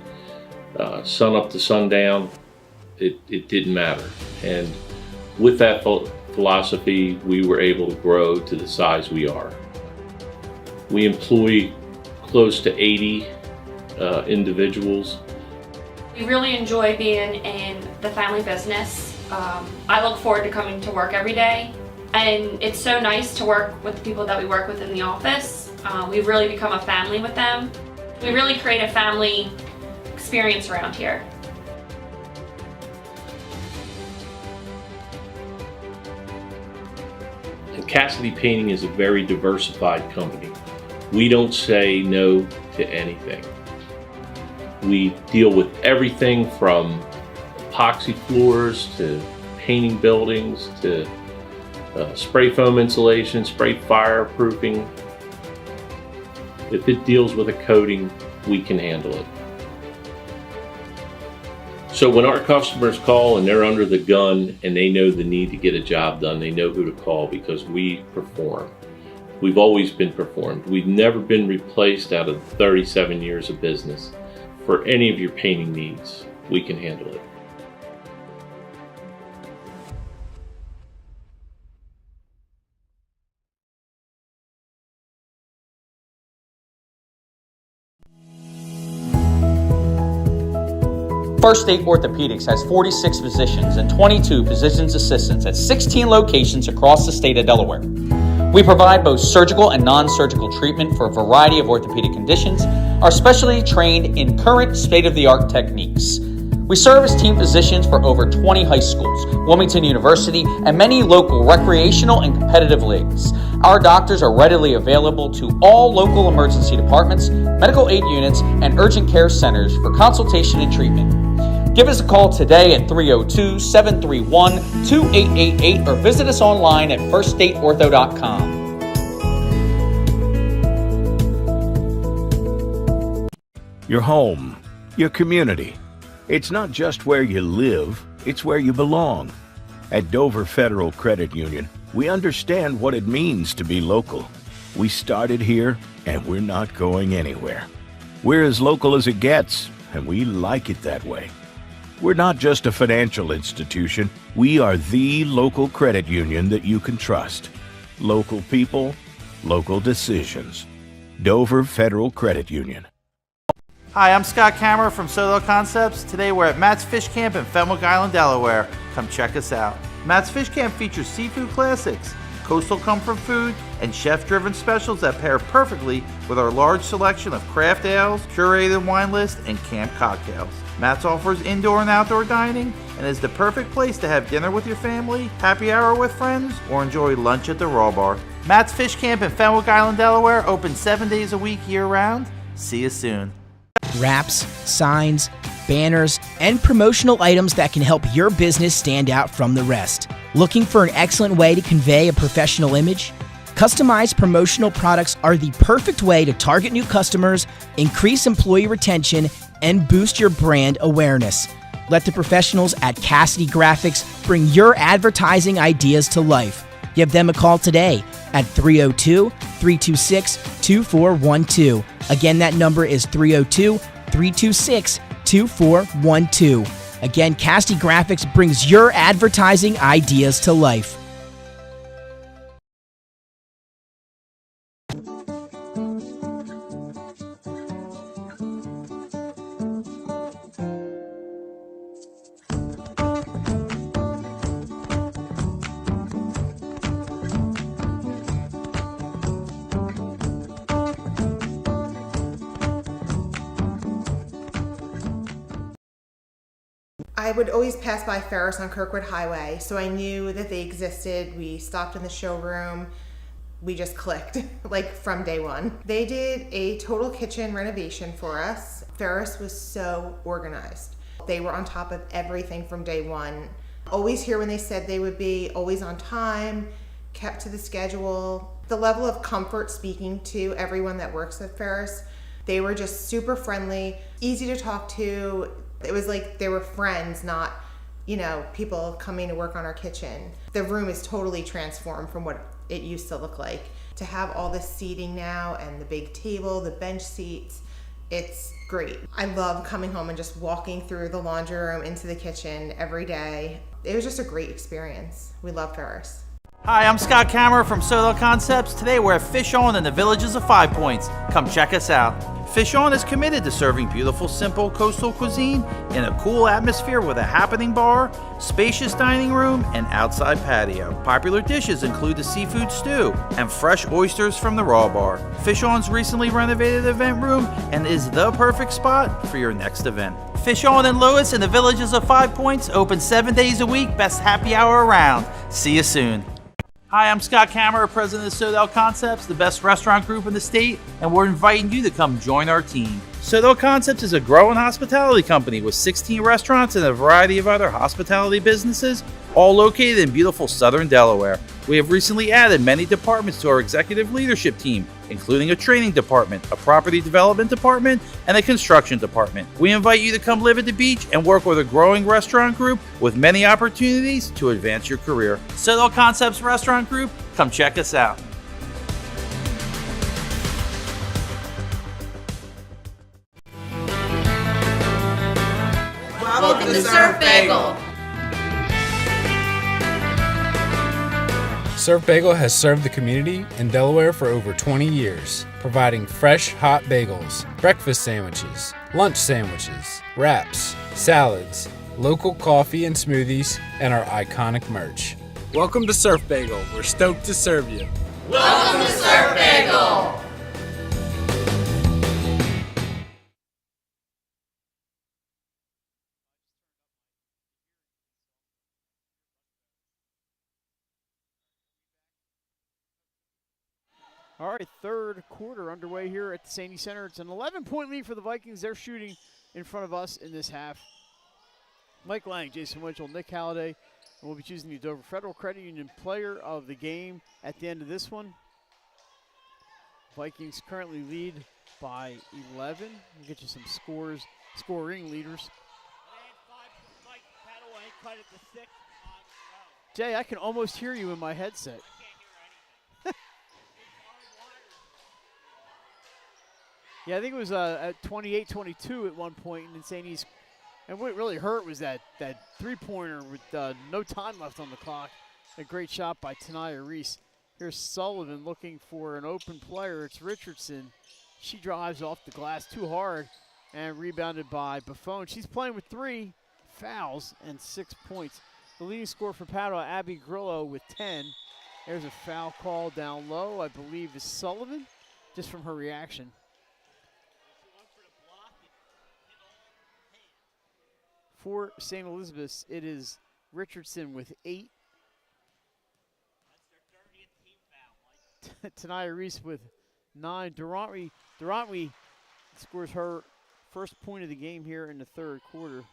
sun up to sundown, it didn't matter. And with that philosophy, we were able to grow to the size we are. We employ close to 80 individuals. We really enjoy being in the family business. I look forward to coming to work every day, and it's so nice to work with the people that we work with in the office. We've really become a family with them. We really create a family experience around here. And Cassidy Painting is a very diversified company. We don't say no to anything. We deal with everything from epoxy floors to painting buildings to spray foam insulation, spray fireproofing. If it deals with a coating, we can handle it. So when our customers call and they're under the gun and they know the need to get a job done, they know who to call because we perform. We've always been performed. We've never been replaced out of 37 years of business. For any of your painting needs, we can handle it. First State Orthopedics has 46 physicians and 22 physician's assistants at 16 locations across the state of Delaware. We provide both surgical and non-surgical treatment for a variety of orthopedic conditions, are specially trained in current state-of-the-art techniques. We serve as team physicians for over 20 high schools, Wilmington University, and many local recreational and competitive leagues. Our doctors are readily available to all local emergency departments, medical aid units, and urgent care centers for consultation and treatment. Give us a call today at 302-731-2888 or visit us online at firststateortho.com. Your home, your community. It's not just where you live, it's where you belong. At Dover Federal Credit Union, we understand what it means to be local. We started here, and we're not going anywhere. We're as local as it gets, and we like it that way. We're not just a financial institution, we are the local credit union that you can trust. Local people, local decisions. Dover Federal Credit Union. Hi, I'm Scott Kammerer from Sodal Concepts. Today we're at Matt's Fish Camp in Fenwick Island, Delaware. Come check us out. Matt's Fish Camp features seafood classics, coastal comfort food, and chef-driven specials that pair perfectly with our large selection of craft ales, curated wine list, and camp cocktails. Matt's offers indoor and outdoor dining and is the perfect place to have dinner with your family, happy hour with friends, or enjoy lunch at the Raw Bar. Matt's Fish Camp in Fenwick Island, Delaware, open 7 days a week year-round. See you soon. Wraps, signs, banners, and promotional items that can help your business stand out from the rest. Looking for an excellent way to convey a professional image? Customized promotional products are the perfect way to target new customers, increase employee retention, and boost your brand awareness. Let the professionals at Cassidy Graphics bring your advertising ideas to life. Give them a call today at 302-326-2412. Again, that number is 302-326-2412. Again, Cassidy Graphics brings your advertising ideas to life. I would always pass by Ferris on Kirkwood Highway, so I knew that they existed. We stopped in the showroom. We just clicked, like from day one. They did a total kitchen renovation for us. Ferris was so organized. They were on top of everything from day one. Always here when they said they would be, always on time, kept to the schedule. The level of comfort speaking to everyone that works at Ferris, they were just super friendly, easy to talk to. It was like they were friends, not, people coming to work on our kitchen. The room is totally transformed from what it used to look like. To have all this seating now and the big table, the bench seats, it's great. I love coming home and just walking through the laundry room into the kitchen every day. It was just a great experience. We love Ferris. Hi, I'm Scott Kammerer from Sodal Concepts. Today we're at Fish On in the Villages of 5 Points. Come check us out. Fish On is committed to serving beautiful, simple coastal cuisine in a cool atmosphere with a happening bar, spacious dining room, and outside patio. Popular dishes include the seafood stew and fresh oysters from the Raw Bar. Fish On's recently renovated event room and is the perfect spot for your next event. Fish On in Lewis in the Villages of 5 Points, open 7 days a week, best happy hour around. See you soon. Hi, I'm Scott Kammerer, president of Sodal Concepts, the best restaurant group in the state, and we're inviting you to come join our team. Sodal Concepts is a growing hospitality company with 16 restaurants and a variety of other hospitality businesses, all located in beautiful southern Delaware. We have recently added many departments to our executive leadership team, including a training department, a property development department, and a construction department. We invite you to come live at the beach and work with a growing restaurant group with many opportunities to advance your career. Sodal Concepts Restaurant Group, come check us out. Welcome to Surf Bagel. Surf Bagel has served the community in Delaware for over 20 years, providing fresh, hot bagels, breakfast sandwiches, lunch sandwiches, wraps, salads, local coffee and smoothies, and our iconic merch. Welcome to Surf Bagel. We're stoked to serve you. Welcome to Surf Bagel. All right, third quarter underway here at the Sandy Center. It's an 11-point lead for the Vikings. They're shooting in front of us in this half. Mike Lang, Jason Winchell, Nick Halliday, and we'll be choosing the Dover Federal Credit Union Player of the Game at the end of this one. Vikings currently lead by 11. We'll get you some scoring leaders. Jay, I can almost hear you in my headset. Yeah, I think it was at 28-22 at one point in St. East. And what really hurt was that three-pointer with no time left on the clock. A great shot by Tanaya Reese. Here's Sullivan looking for an open player. It's Richardson. She drives off the glass too hard and rebounded by Buffon. She's playing with 3 fouls and 6 points. The leading scorer for Padua, Abby Grillo, with 10. There's a foul call down low, I believe is Sullivan, just from her reaction. For St. Elizabeth's, it is Richardson with 8. That's their 30th team foul, Tanaya Reese with 9. Durantry scores her first point of the game here in the third quarter.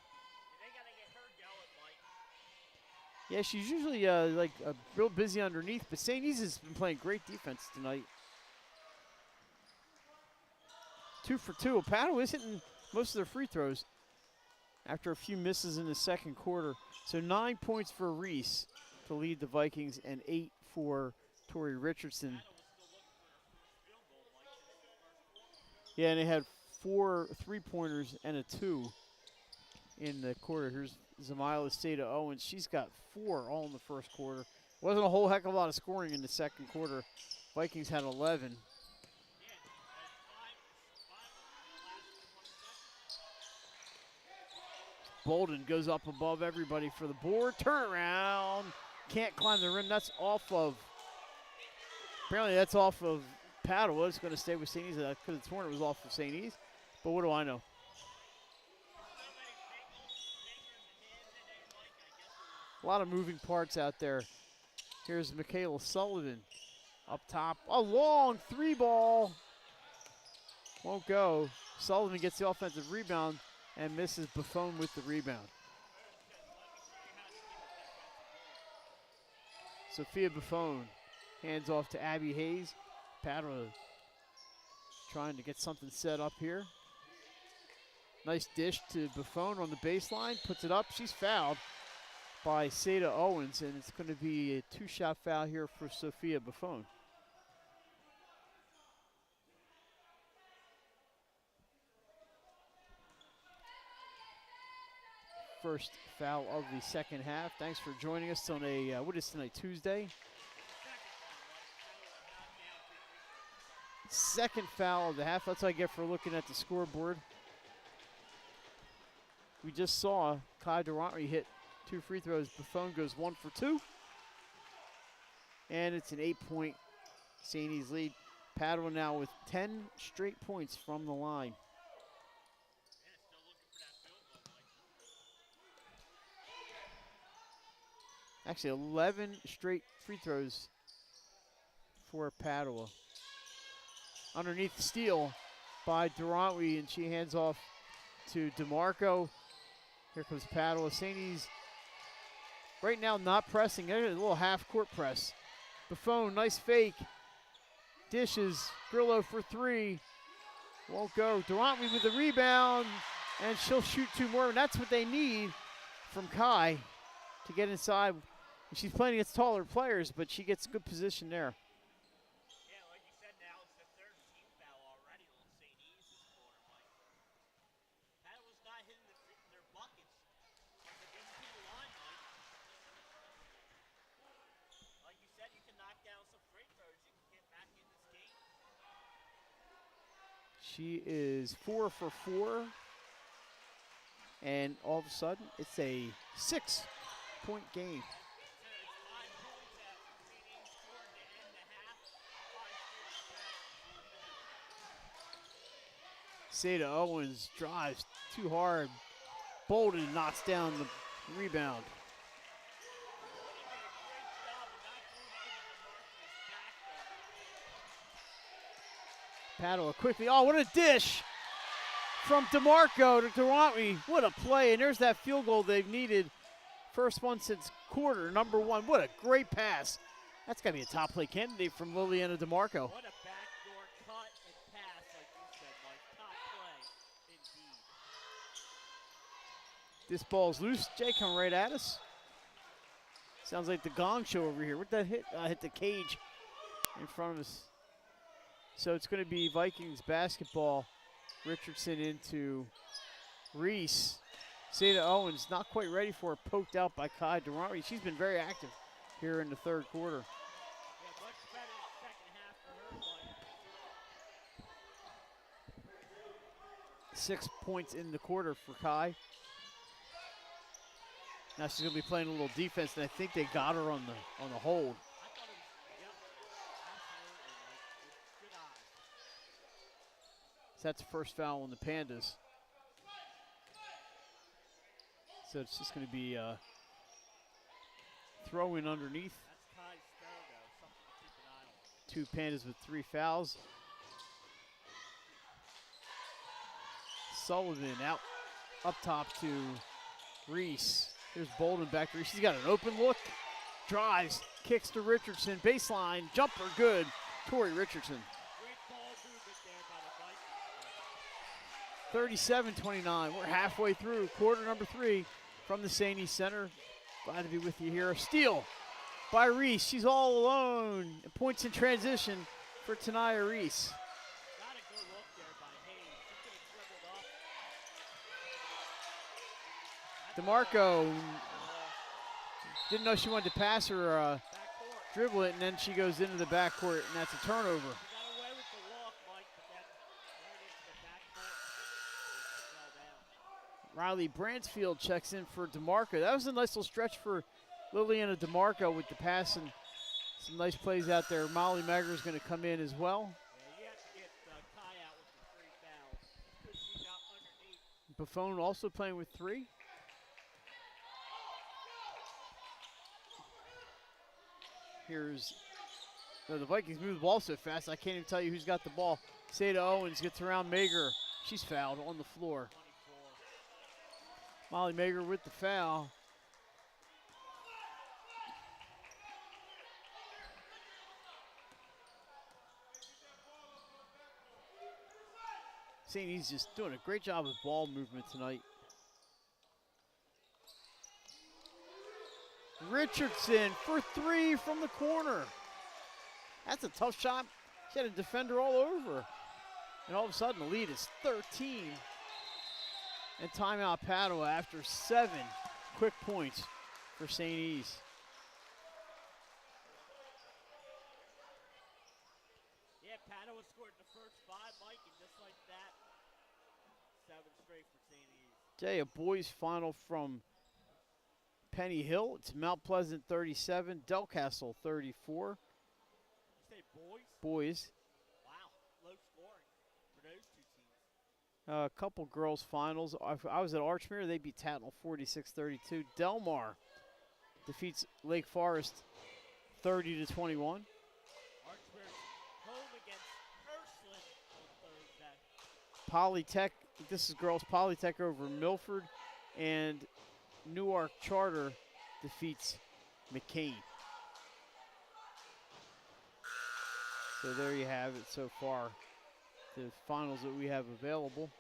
Yeah, she's usually real busy underneath, but St. East has been playing great defense tonight. 2 for 2. Padua is hitting most of their free throws after a few misses in the second quarter. So 9 points for Reese to lead the Vikings and 8 for Tori Richardson. Yeah, and they had 4 3-pointers and a 2 in the quarter. Here's Zamila Seda Owens. She's got 4 all in the first quarter. Wasn't a whole heck of a lot of scoring in the second quarter. Vikings had 11. Bolden goes up above everybody for the board. Turnaround. Can't climb the rim. That's off of, apparently that's off of Padua. It's going to stay with St. East. I could have sworn it was off of St. East, but what do I know? A lot of moving parts out there. Here's Michaela Sullivan up top. A long 3-ball. Won't go. Sullivan gets the offensive rebound and misses Buffon with the rebound. Sophia Buffon hands off to Abby Hayes. Padua trying to get something set up here. Nice dish to Buffon on the baseline. Puts it up. She's fouled by Seda Owens, and it's going to be a 2-shot foul here for Sophia Buffon. First foul of the second half. Thanks for joining us on a, what is tonight, Tuesday? Second foul of the half. That's what I get for looking at the scoreboard. We just saw Kai Durantry hit 2 free throws. Buffon goes 1 for 2. And it's an 8-point St. E's lead. Padua now with 10 straight points from the line. Actually, 11 straight free throws for Padua. Underneath the steal by Durantry, and she hands off to DeMarco. Here comes Padua. St. E's right now not pressing. There's a little half-court press. Buffon, nice fake. Dishes. Grillo for 3. Won't go. Durantry with the rebound, and she'll shoot 2 more, and that's what they need from Kai to get inside. She's playing against taller players, but she gets good position there. Yeah, like you said, now it's the 3rd team foul already on St. E's this quarter, Mike. Padua's not hitting their buckets. But they're getting to the line, Mike. Like you said, you can knock down some free throws. You can get back in this game. She is 4 for 4 And all of a sudden, it's a 6-point game. Seda Owens drives too hard. Bolden knocks down the rebound. Padua quickly. Oh, what a dish from DeMarco to Durante. What a play. And there's that field goal they've needed. First one since quarter number 1. What a great pass. That's got to be a top play candidate from Liliana DeMarco. What a backdoor cut and pass, like you said, Mike. Top play, indeed. This ball's loose. Jay coming right at us. Sounds like the gong show over here. What'd that hit? Hit the cage in front of us. So it's going to be Vikings basketball. Richardson into Reese. Seda Owens not quite ready for it. Poked out by Kai Durante. She's been very active here in the third quarter. Yeah, much better in the second half for her, Mike. 6 points in the quarter for Kai. Now she's going to be playing a little defense, and I think they got her on the hold. So that's the first foul on the Pandas. So it's just going to be throw in underneath. That's Kai's third, though. Something to keep an eye on. 2 Pandas with 3 fouls. Sullivan out up top to Reese. Here's Bolden back to Reese. She's got an open look. Drives, kicks to Richardson. Baseline, jumper good. Tori Richardson. 37-29. We're halfway through quarter number 3 from the St. East Center. Glad to be with you here. Steal by Reese. She's all alone. And points in transition for Tanaya Reese. Not a good look there by Hayes. She could have dribbled up. DeMarco didn't know she wanted to pass her dribble it, and then she goes into the backcourt, and that's a turnover. Riley Bransfield checks in for DeMarco. That was a nice little stretch for Liliana DeMarco with the pass and some nice plays out there. Molly Megger is going to come in as well. Yeah, you have to get Kai out with the 3 fouls. Because she's out underneath. Buffon also playing with 3. The Vikings move the ball so fast, I can't even tell you who's got the ball. Seda Owens gets around Mager. She's fouled on the floor. Molly Mager with the foul. St. E's just doing a great job with ball movement tonight. Richardson for 3 from the corner. That's a tough shot. She had a defender all over. And all of a sudden the lead is 13. And timeout Padua after 7 quick points for St. E's. Yeah, Padua scored the first 5, Mike, and just like that, 7 straight for St. E's. Today, a boys final from Penny Hill. It's Mount Pleasant 37, Delcastle 34. You say boys? Boys. Wow, low scoring for those 2 teams. A couple girls finals. I was at Archmere. They beat Tatnall 46-32. Delmar defeats Lake Forest 30-21. Archmere's home against Ursuline on Thursday. Polytech, this is girls Polytech over Milford, and Newark Charter defeats McCain. So there you have it so far, the finals that we have available.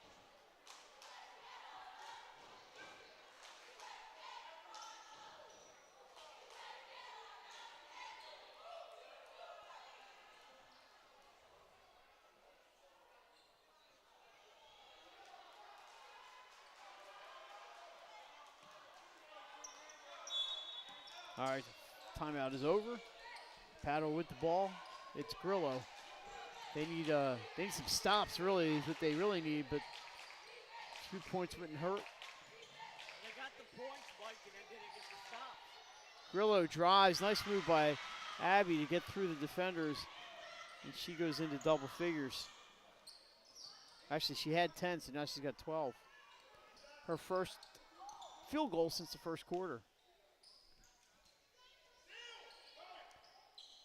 All right, timeout is over. Paddle with the ball. It's Grillo. They need some stops, really, is what they really need, but 2 points wouldn't hurt. got the points, Mike, and then didn't get the stops. Grillo drives. Nice move by Abby to get through the defenders. And she goes into double figures. Actually, she had 10, so now she's got 12. Her first field goal since the first quarter.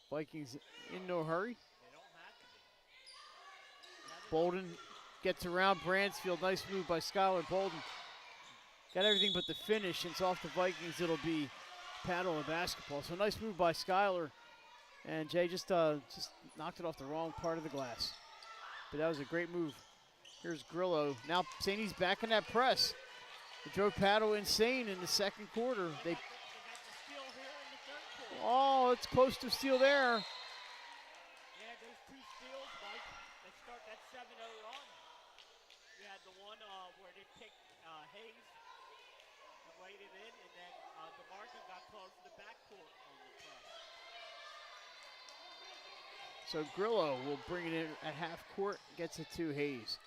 Vikings in no hurry. They don't have to be. Bolden gets around Bransfield. Nice move by Skylar Bolden. Got everything but the finish. And it's off the Vikings. It'll be Padua basketball. So nice move by Skylar. And Jay just knocked it off the wrong part of the glass. But that was a great move. Here's Grillo. Now Saney's back in that press. It drove Padua insane in the second quarter. Oh, it's close to steal there. Yeah, those two steals, Mike, they start that 7-0 run. You had the one where they picked Hayes and waited in, and then DeMarco got called for the backcourt on the press. So Grillo will bring it in at half court, gets it to Hayes.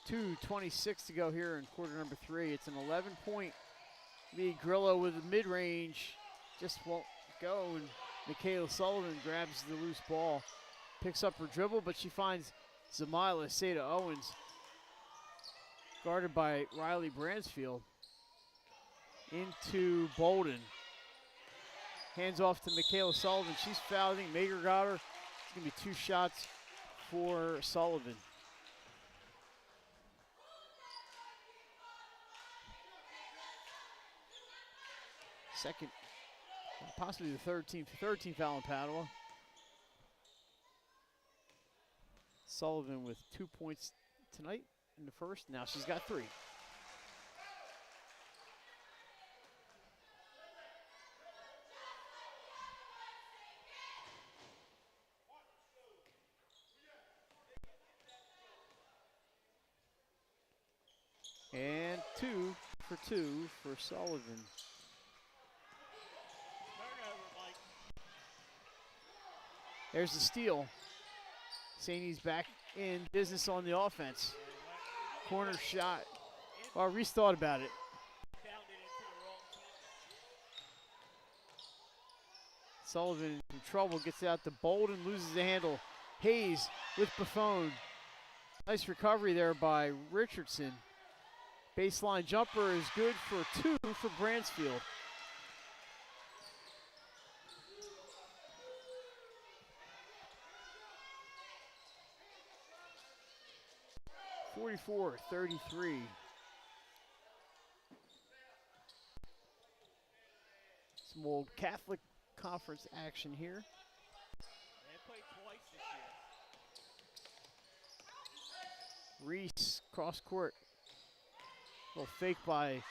2:26 to go here in quarter number 3. It's an 11-point lead. Grillo with a mid-range, just won't go, and Michaela Sullivan grabs the loose ball, picks up her dribble, but she finds Zamila Seda Owens, guarded by Riley Bransfield, into Bolden. Hands off to Michaela Sullivan. She's fouling. Mager got her. It's going to be 2 shots for Sullivan. Second, possibly the third team foul in Padua. Sullivan with 2 points tonight in the first. Now she's got 3. And 2 for 2 for Sullivan. There's the steal. Saney's back in business on the offense. Corner shot. Well, Reese thought about it. Sullivan in trouble, gets out to Bolden, loses the handle. Hayes with Buffon. Nice recovery there by Richardson. Baseline jumper is good for 2 for Bransfield. (44-33). Some old Catholic Conference action here. They played twice this year. Reese, cross court. Little fake by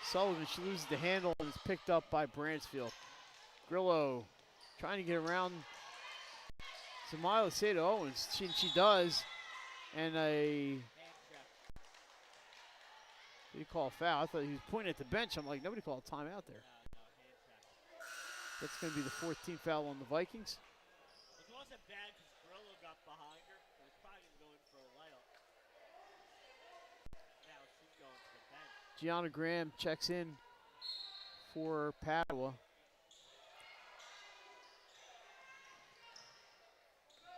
Sullivan. She loses the handle and is picked up by Bransfield. Grillo trying to get around Zamila Seda Owens. She does. And a, what do you call a foul? I thought he was pointing at the bench. I'm like, nobody called a timeout there. That's going to be the 4th team foul on the Vikings. It wasn't bad because Grillo got behind her. It was probably going for a layup. Now she's going to the bench. Gianna Graham checks in for Padua.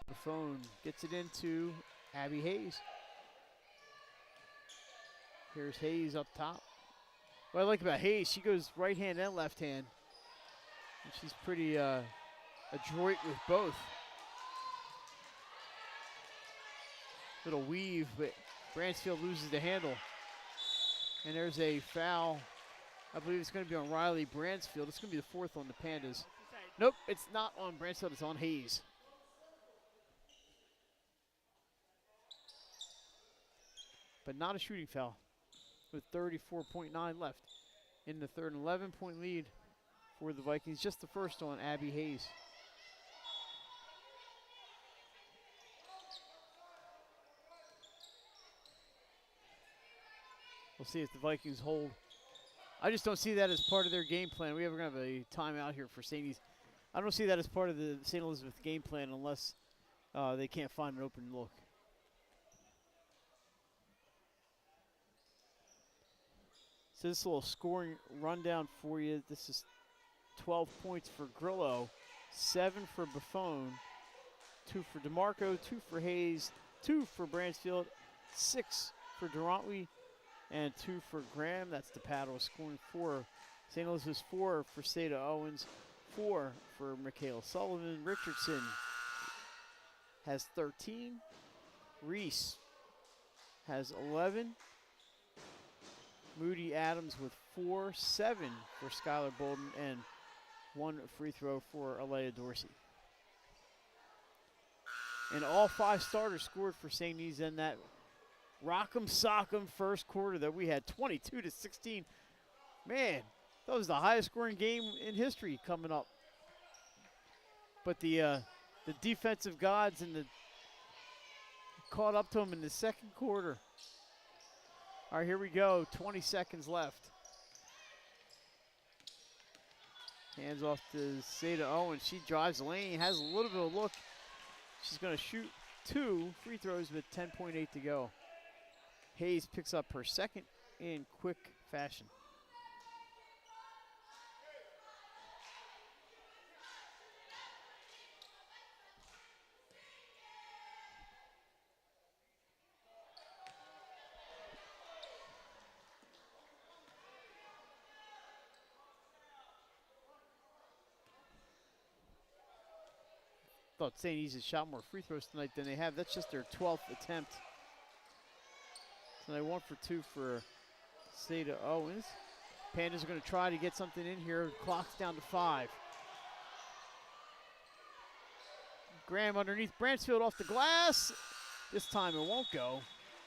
The phone gets it into Abby Hayes. Here's Hayes up top. What I like about Hayes, she goes right hand and left hand. And she's pretty adroit with both. Little weave, but Bransfield loses the handle. And there's a foul. I believe it's going to be on Riley Bransfield. It's going to be the 4th on the Pandas. Nope, it's not on Bransfield. It's on Hayes. But not a shooting foul with 34.9 left in the third. An 11-point lead for the Vikings. Just the first on Abby Hayes. We'll see if the Vikings hold. I just don't see that as part of their game plan. We're going to have a timeout here for St. I don't see that as part of the St. Elizabeth game plan unless they can't find an open look. So this little scoring rundown for you. This is 12 points for Grillo, 7 for Buffon, 2 for DeMarco, 2 for Hayes, 2 for Bransfield, 6 for Durantwe, and 2 for Graham. That's the Padua scoring 4. St. Elizabeth's 4 for Seda Owens, 4 for Michaela Sullivan. Richardson has 13. Reese has 11. Moody Adams with 4, 7 for Skylar Bolden, and 1 free throw for Alea Dorsey. And all 5 starters scored for St. E's in that Rock'em Sock'em first quarter that we had 22-16. Man, that was the highest scoring game in history coming up. But the defensive gods and the caught up to them in the second quarter. All right, here we go. 20 seconds left. Hands off to Seda Owens. She drives the lane, has a little bit of look. She's going to shoot 2 free throws with 10.8 to go. Hayes picks up her second in quick fashion. Thought St. E's had shot more free throws tonight than they have. That's just their 12th attempt. So they 1 for 2 for Seda Owens. Pandas are going to try to get something in here. Clock's down to 5. Graham underneath Bransfield off the glass. This time it won't go.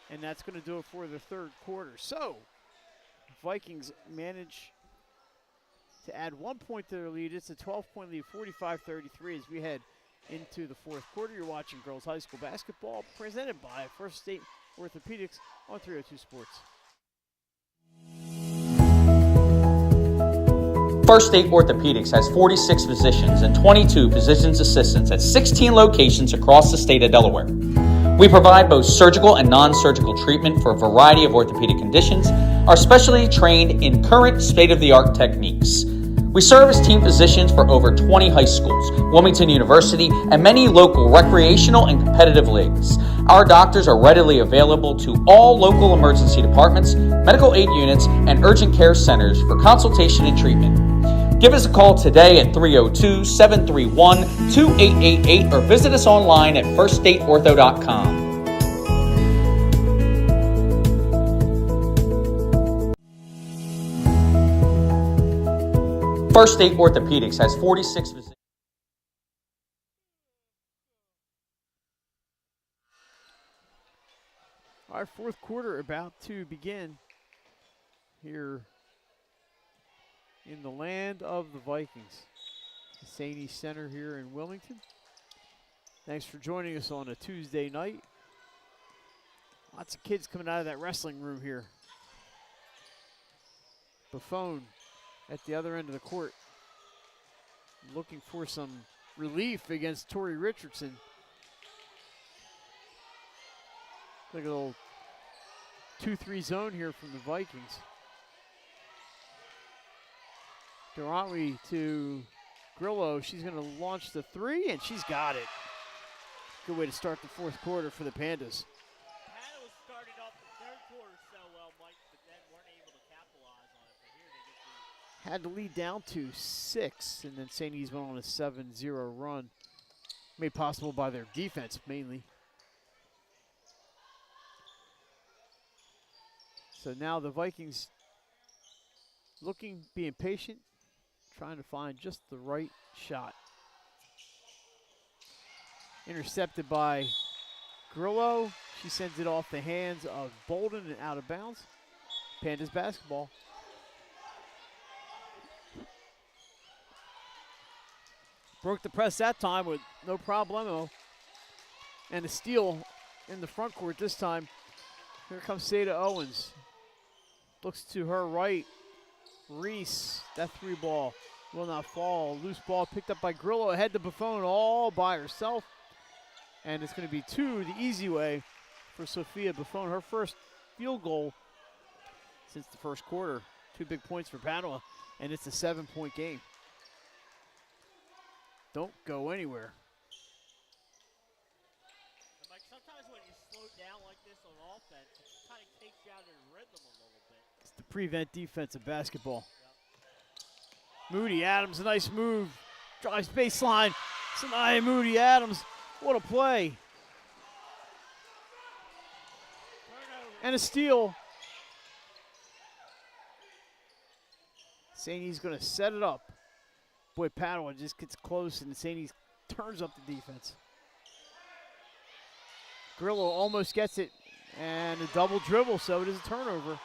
And that's going to do it for the third quarter. So Vikings manage to add 1 point to their lead. It's a 12-point lead, 45-33 as we head into the fourth quarter. You're watching girls high school basketball presented by First State Orthopedics on 302 Sports. First State Orthopedics has 46 physicians and 22 physician's assistants at 16 locations across the state of Delaware. We provide both surgical and non-surgical treatment for a variety of orthopedic conditions, are specially trained in current state-of-the-art techniques. We serve as team physicians for over 20 high schools, Wilmington University, and many local recreational and competitive leagues. Our doctors are readily available to all local emergency departments, medical aid units, and urgent care centers for consultation and treatment. Give us a call today at 302-731-2888 or visit us online at firststateortho.com. First State Orthopedics has 46 physicians. Our fourth quarter about to begin here in the land of the Vikings. The St. E's Center here in Wilmington. Thanks for joining us on a Tuesday night. Lots of kids coming out of that wrestling room here. Buffon at the other end of the court, looking for some relief against Tori Richardson. Look at a little 2-3 zone here from the Vikings. Durantwe to Grillo. She's going to launch the 3, and she's got it. Good way to start the fourth quarter for the Pandas. Padua started off the third quarter so well, Mike, but then weren't able to capitalize on it. But here they get the Had to lead down to 6, and then St. E's went on a 7-0 run. Made possible by their defense, mainly. So now the Vikings looking, being patient, trying to find just the right shot. Intercepted by Grillo. She sends it off the hands of Bolden and out of bounds. Pandas basketball. Broke the press that time with no problemo. And a steal in the front court this time. Here comes Seda Owens. Looks to her right. Reese, that 3 ball will not fall. Loose ball picked up by Grillo, ahead to Buffon all by herself. And it's going to be 2 the easy way for Sophia Buffon. Her first field goal since the first quarter. 2 big points for Padua, and it's a 7-point game. Don't go anywhere. And Mike, sometimes when you slow down like this on offense, it kind of takes you out of the rhythm a little bit. It's the prevent defense of basketball. Yep. Moody Adams, a nice move. Drives baseline. Sanaya Moody Adams. What a play. And a steal. Saney's going to set it up. Boy, Padua just gets close, and Saney turns up the defense. Grillo almost gets it, and a double dribble, so it is a turnover.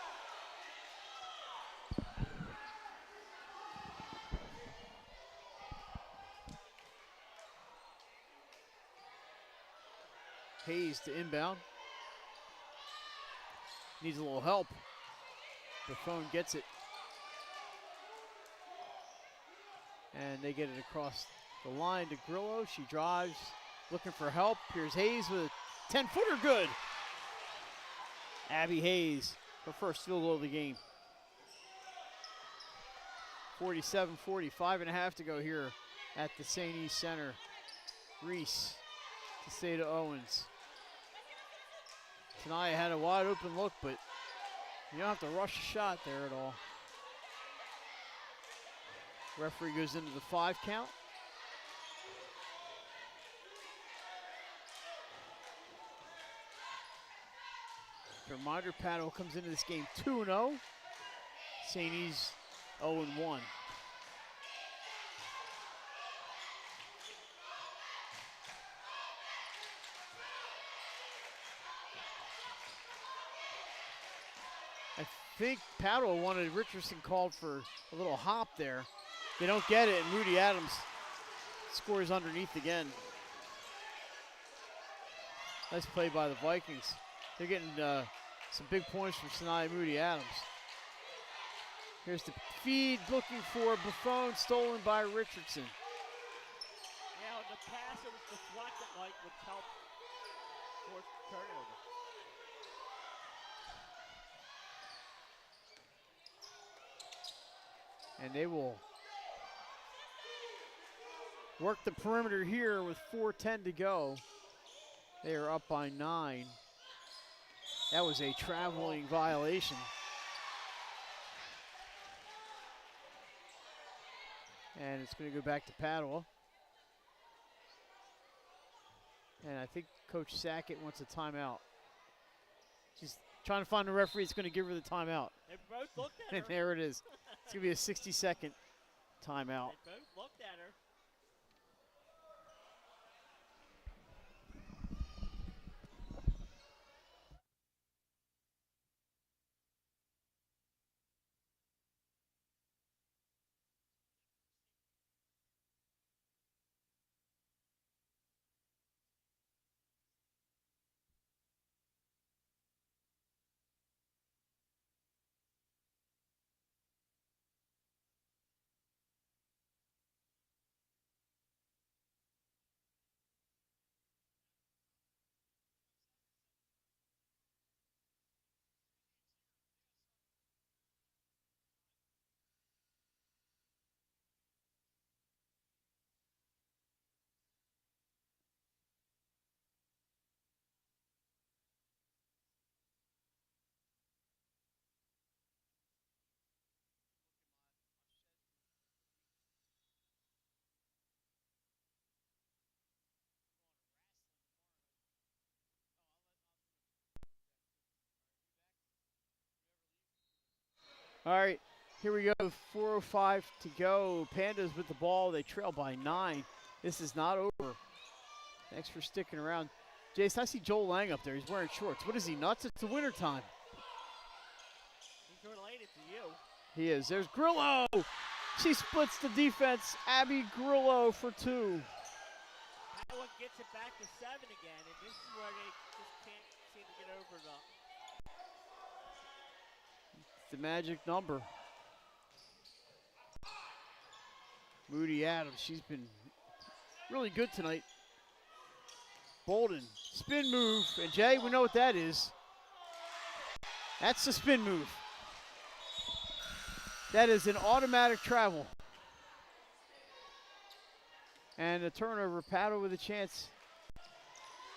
Hayes to inbound. Needs a little help. Buffon gets it. And they get it across the line to Grillo. She drives, looking for help. Here's Hayes with a 10-footer, good. Abby Hayes, her first field goal of the game. 47-40, 5.5 to go here at the St. East Center. Reese to Seda Owens. Tanaya had a wide open look, but you don't have to rush a shot there at all. Referee goes into the 5 count. Reminder, Padua comes into this game 2-0. St. E's 0-1. I think Padua wanted Richardson called for a little hop there. They don't get it, and Moody Adams scores underneath again. Nice play by the Vikings. They're getting some big points from Sanaya Moody Adams. Here's the feed, looking for Buffon, stolen by Richardson. Yeah, on the pass, it was deflected, Mike, which helped force the turnover. And they will work the perimeter here with 4:10 to go. They are up by 9. That was a traveling violation. And it's going to go back to Padua. And I think Coach Sackett wants a timeout. She's trying to find a referee that's going to give her the timeout. They both looked at her. And there it is. It's going to be a 60-second timeout. They both looked at her. All right, here we go. 4:05 to go. Pandas with the ball. They trail by 9. This is not over. Thanks for sticking around. Jason, I see Joel Lang up there. He's wearing shorts. What is he, nuts? It's the winter time. He's related to you. He is. There's Grillo. She splits the defense. Abby Grillo for 2. Padua gets it back to 7 again, and this is where they just can't seem to get over the magic number. Moody Adams, she's been really good tonight. Bolden, spin move, and Jay, we know what that is. That's the spin move. That is an automatic travel. And a turnover. Padua with a chance.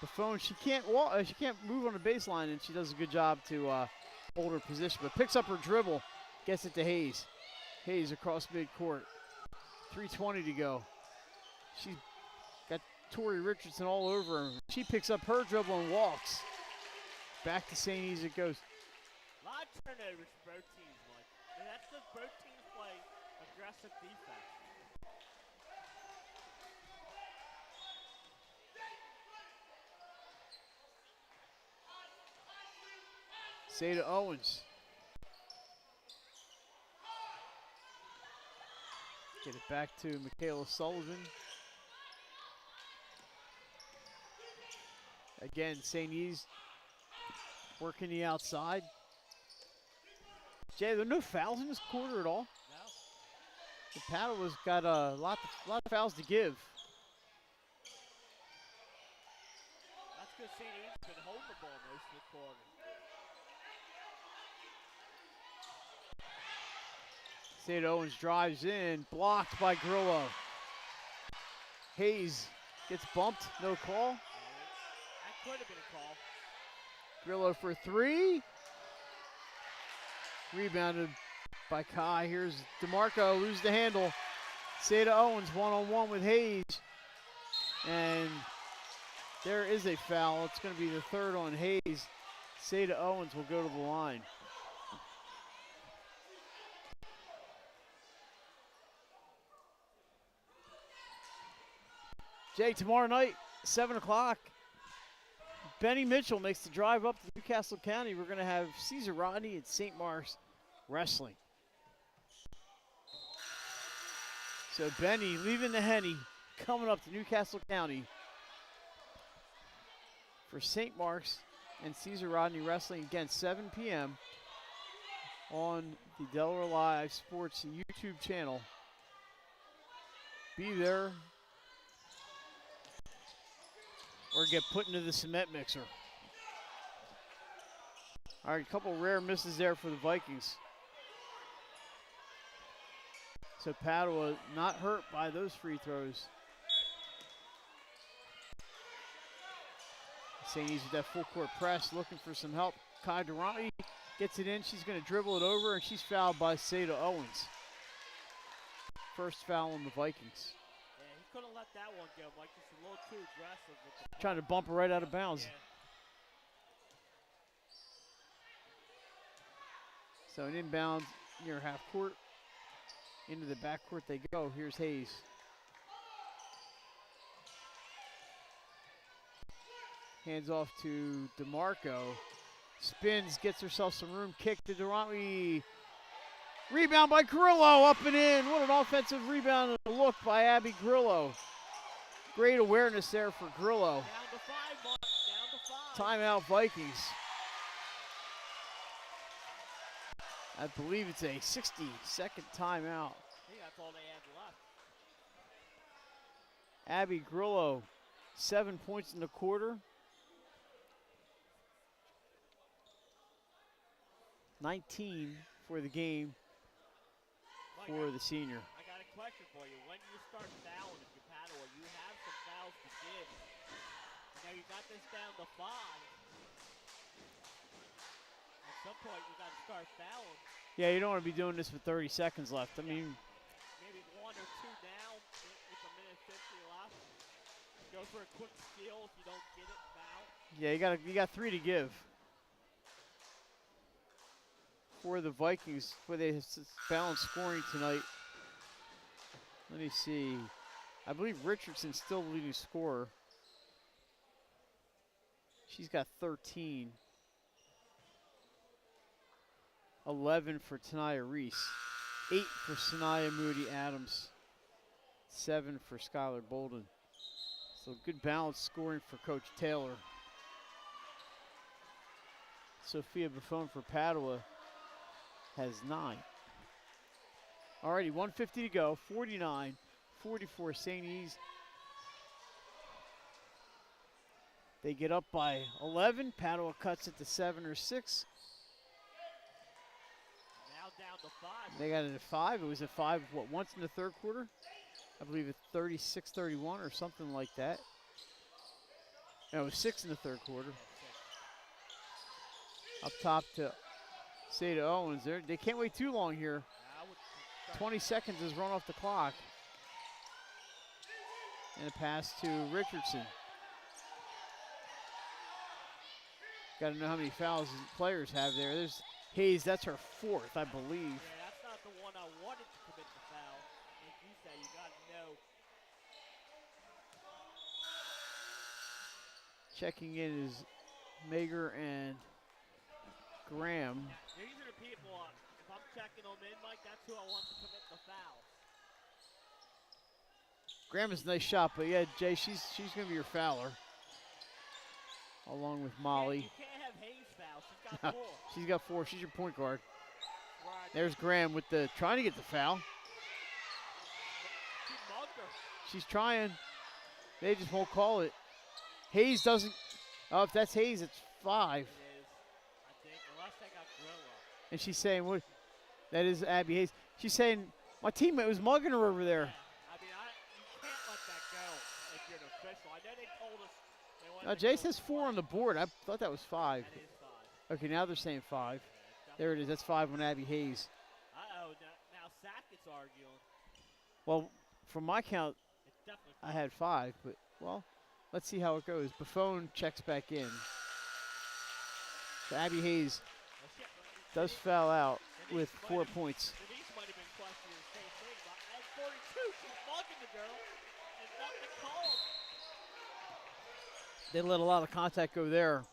Buffon, she can't walk, she can't move on the baseline, and she does a good job to hold her position, but picks up her dribble, gets it to Hayes. Hayes across midcourt. 3:20 to go. She's got Tori Richardson all over her. She picks up her dribble and walks. Back to St. E's it goes. A lot of turnovers for both teams, Mike. And that's because both teams play aggressive defense. Seda Owens. Get it back to Michaela Sullivan. Again, St. E's working the outside. Jay, there are no fouls in this quarter at all. No. The Padua's got a lot of fouls to give. That's because St. E's been holding the ball most of the quarter. Sada Owens drives in, blocked by Grillo. Hayes gets bumped, no call. That could have been a call. Grillo for three. Rebounded by Kai. Here's DeMarco, loses the handle. Sada Owens one-on-one with Hayes. And there is a foul. It's going to be the third on Hayes. Sada Owens will go to the line. Jay, tomorrow night, 7 o'clock, Benny Mitchell makes the drive up to Newcastle County. We're going to have Caesar Rodney and St. Mark's wrestling. So Benny leaving the Henny, coming up to Newcastle County for St. Mark's and Caesar Rodney wrestling again, 7 p.m. on the Delaware Live Sports YouTube channel. Be there or get put into the cement mixer. All right, a couple rare misses there for the Vikings. So Padua not hurt by those free throws. St. E's with that full court press, looking for some help. Kai Durrani gets it in. She's going to dribble it over, and she's fouled by Sada Owens. First foul on the Vikings. Couldn't let that one go, Mike. Just a little too aggressive with the trying to bump her right out of bounds. Yeah. So an inbound near half court. Into the back court they go. Here's Hayes. Hands off to DeMarco. Spins, gets herself some room. Kick to Durrani. Rebound by Grillo, up and in. What an offensive rebound and a look by Abby Grillo. Great awareness there for Grillo. Down to 5, Mark. Down to 5. Timeout Vikings. I believe it's a 60-second timeout. I think that's all they had left. Abby Grillo, 7 points in the quarter. 19 for the game. For the senior. I got a question for you. When you start fouling if you're Padua, you have some fouls to give. Now you got this down to 5. At some point you got to start fouling. Yeah, you don't want to be doing this with 30 seconds left. I mean, maybe 1 or 2 down with a minute 50 left. Go for a quick steal. If you don't get it, foul. Yeah, you got 3 to give. For the Vikings, for the balanced scoring tonight. Let me see. I believe Richardson's still the leading scorer. She's got 13. 11 for Tanaya Reese. 8 for Sanaya Moody Adams. 7 for Skylar Bolden. So good balanced scoring for Coach Taylor. Sophia Buffon for Padua has 9. Alrighty, 1:50 to go. 49-44 St. E's. They get up by 11. Padua cuts it to 7 or 6. Now down to 5. They got it at 5. It was at 5, once in the third quarter? I believe it's 36-31 or something like that. No, it was 6 in the third quarter. Up top to Sada Owens. They can't wait too long here. 20 seconds is run off the clock. And a pass to Richardson. Got to know how many fouls players have there. There's Hayes, that's her 4th, I believe. Yeah, that's not the one I wanted to commit the foul. Like you said, you got to know. Checking in is Mager and Graham. These are the people, if I'm checking them in, Mike, that's who I want to commit the foul. Graham is a nice shot, but yeah, Jay, she's going to be your fouler. Along with Molly. You can't have Hayes foul. She's got 4. She's got 4. She's your point guard. Right. There's Graham with trying to get the foul. She mugged her. She's trying. They just won't call it. Hayes doesn't. Oh, if that's Hayes, it's 5. It is, I think, unless they got Grillo. And she's saying, "What? That is Abby Hayes." She's saying, "My teammate was mugging her over there." Yeah. I mean, you can't let that go if you're an official. I know they told us. Jay says 4 on the board. I thought that was 5. That is 5. Okay, now they're saying 5. There it is. That's 5 on Abby Hayes. Uh-oh, now Sackett's arguing. Well, from my count, It's definitely I had 5, but, well, let's see how it goes. Buffon checks back in. So Abby Hayes does foul out with 4 points. Denise might have been questioning the same thing, but at 42, she's mugging the girl, and nothing called. They let a lot of contact go there.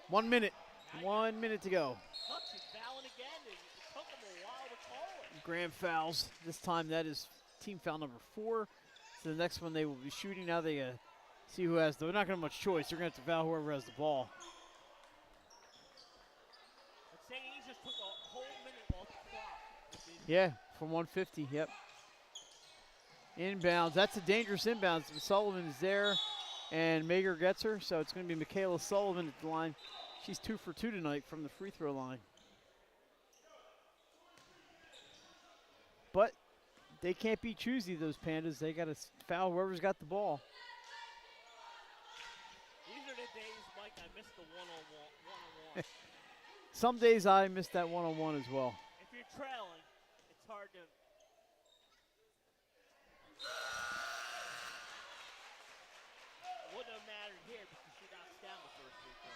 1 minute. 1 minute to go. Look, she's fouling again. It took them a while to call it. Graham fouls. This time that is team foul number 4. So the next one they will be shooting. Now they see who has. They're not going to have much choice. They're going to have to foul whoever has the ball. Let's say he just took a whole minute off the clock. Yeah, from 150. Yep. Inbounds. That's a dangerous inbounds. Sullivan is there, and Mager gets her. So it's going to be Michaela Sullivan at the line. She's 2 for 2 tonight from the free throw line. But they can't be choosy, those Pandas. They got to foul whoever's got the ball. These are the days, Mike, I missed the one-on-one. Some days I miss that one-on-one as well. If you're trailing, it's hard to. Wouldn't have mattered here because she knocks down the first free throw.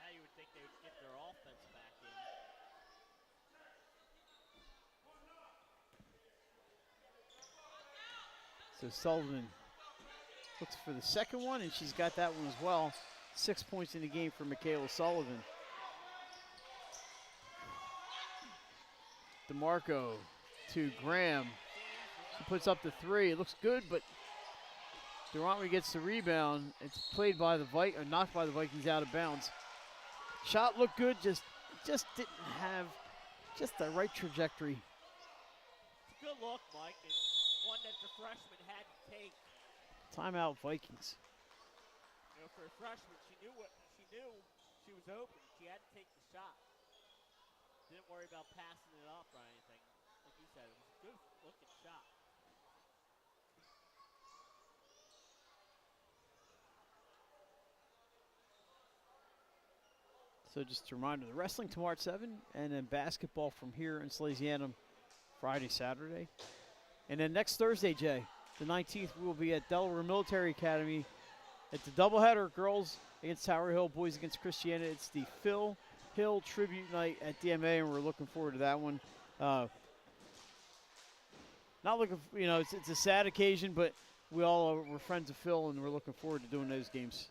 Now you would think they would get their offense back in. So Sullivan looks for the second one, and she's got that one as well. 6 points in the game for Michaela Sullivan. DeMarco to Graham. She puts up the 3. It looks good, but Durant gets the rebound. It's played by the knocked by the Vikings out of bounds. Shot looked good, just didn't have just the right trajectory. It's a good look, Mike, and one that the freshman had to take. Timeout Vikings. You know, for a freshman, she knew she was open. She had to take the shot. Didn't worry about passing it up or anything. Like you said, it was a good looking shot. So just a reminder, the wrestling tomorrow at 7, and then basketball from here in Salesianum Friday, Saturday. And then next Thursday, Jay, the 19th, we will be at Delaware Military Academy at the doubleheader, girls against Tower Hill, boys against Christiana. It's the Phil Hill Tribute Night at DMA, and we're looking forward to that one. Not looking, it's a sad occasion, but we're friends of Phil, and we're looking forward to doing those games.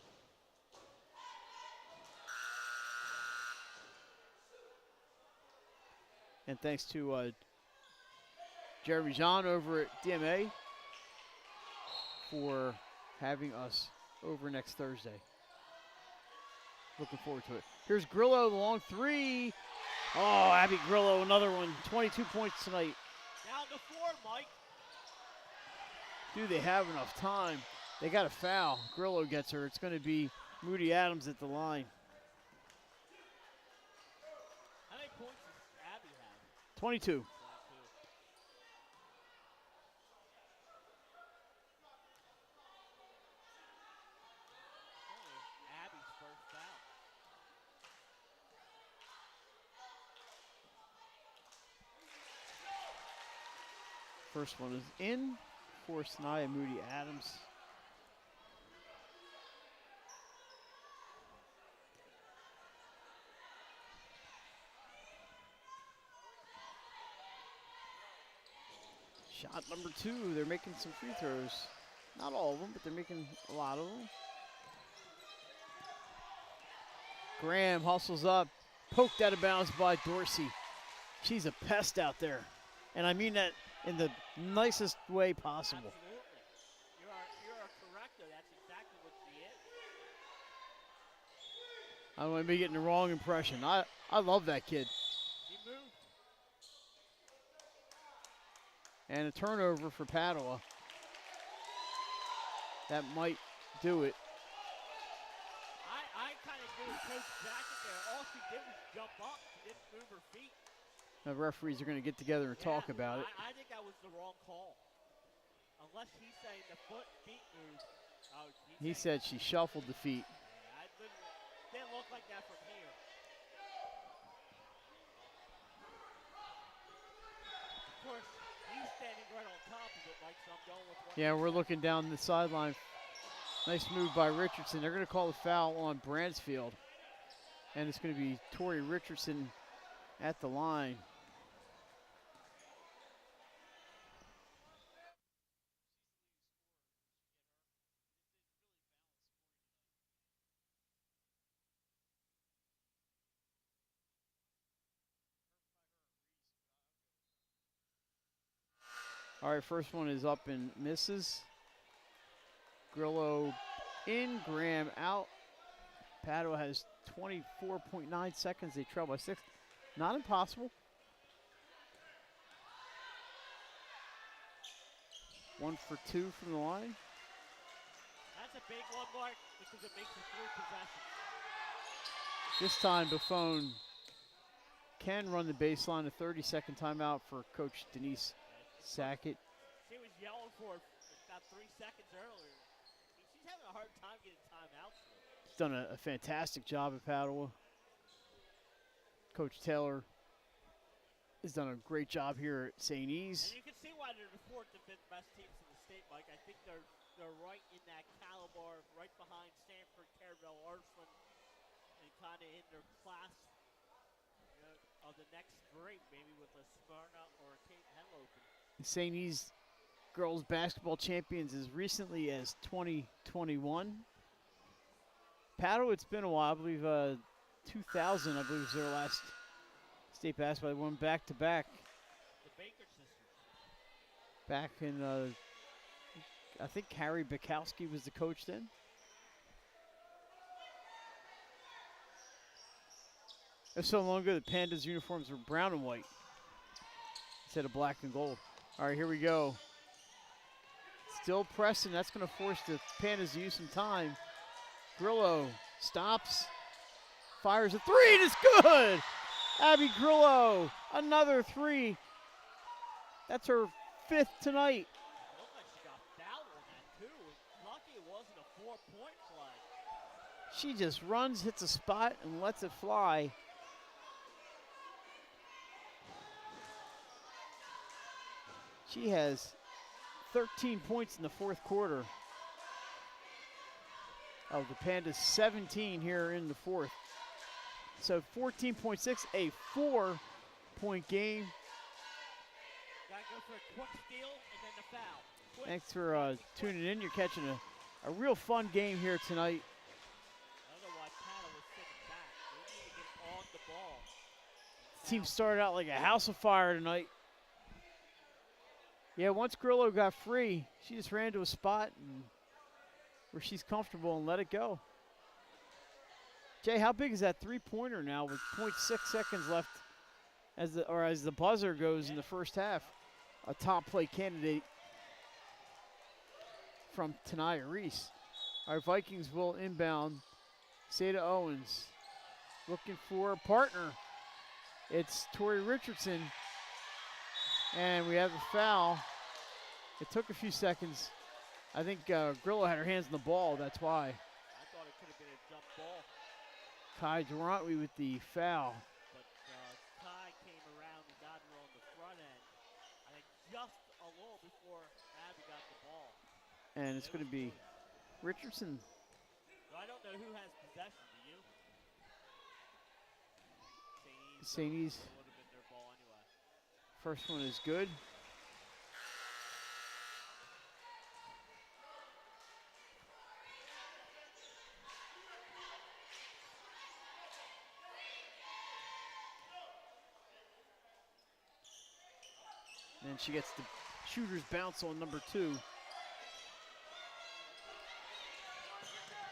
And thanks to Jeremy John over at DMA for having us over next Thursday. Looking forward to it. Here's Grillo, the long 3. Oh, Abby Grillo, another one. 22 points tonight. Down the floor, Mike. Do they have enough time? They got a foul. Grillo gets her. It's going to be Moody Adams at the line. points does Abby have? 22. Abby's first foul. First one is in for Sanaya Moody Adams. Shot number 2. They're making some free throws. Not all of them, but they're making a lot of them. Graham hustles up, poked out of bounds by Dorsey. She's a pest out there. And I mean that in the nicest way possible. Absolutely. You are correct, though. That's exactly what she is. I don't want to be getting the wrong impression. I love that kid. She moved. And a turnover for Padua. That might do it. I kind of agree with Coach Jackett there. All she did was jump up. She didn't move her feet. The referees are going to get together and talk about it. I think that was the wrong call. Unless he's saying the feet moved. Oh, He said she shuffled the feet. Yeah, didn't look like that from here. Of course, he's standing right on top of it, Mike, so I'm going with what. Yeah, we're looking down the sideline. Nice move by Richardson. They're going to call a foul on Bransfield. And it's going to be Tori Richardson at the line. All right, first one is up and misses. Grillo in, Graham out. Padua has 24.9 seconds. They trail by 6. Not impossible. 1 for 2 from the line. That's a big one, Mark, because it makes it 3 possessions. This time, Buffon can run the baseline. A 30-second timeout for Coach Denise Sackett. She was yelling for it about 3 seconds earlier. She's having a hard time getting timeouts. She's done a fantastic job at Padua. Coach Taylor has done a great job here at St. E's. And you can see why they're the 4th and 5th best teams in the state, Mike. I think they're right in that caliber, right behind Stanford, Carabel, Ursuline, and kind of in their class of the next 3, maybe with a Smyrna or a Cape Henlopen. St. E's girls basketball champions as recently as 2021. Padua, it's been a while. I believe 2000, I believe, was their last state basketball. They won back-to-back. The Baker sisters. Back in, I think Harry Bukowski was the coach then. It was so long ago that Panda's uniforms were brown and white instead of black and gold. All right, here we go. Still pressing. That's going to force the Pandas to use some time. Grillo stops, fires a 3, and it's good! Abby Grillo, another 3. That's her 5th tonight. It looked like she got fouled on that, too. Lucky it wasn't a 4-point flag. She just runs, hits a spot, and lets it fly. She has 13 points in the 4th quarter. Of the Pandas, 17 here in the 4th. So 14.6, a 4-point game. Gotta go for a quick steal and then the foul. Quick. Thanks for tuning in. You're catching a real fun game here tonight. I don't know why Padua was sitting back. They need to get on the ball. The team started out like a house of fire tonight. Yeah, once Grillo got free, she just ran to a spot where she's comfortable and let it go. Jay, how big is that 3-pointer now with 0.6 seconds left as the buzzer goes in the first half? A top play candidate from Tanaya Reese. Our Vikings will inbound. Seda Owens looking for a partner. It's Tori Richardson, and we have a foul. It took a few seconds. I think Grillo had her hands on the ball, that's why. I thought it could have been a jump ball. Kai Durantwe with the foul. But Kai came around and got her on the front end. I think just a little before Abby got the ball. And it's going to be Richardson. So I don't know who has possession, do you? St. E's. Would have been their ball anyway. First one is good. And she gets the shooter's bounce on number 2.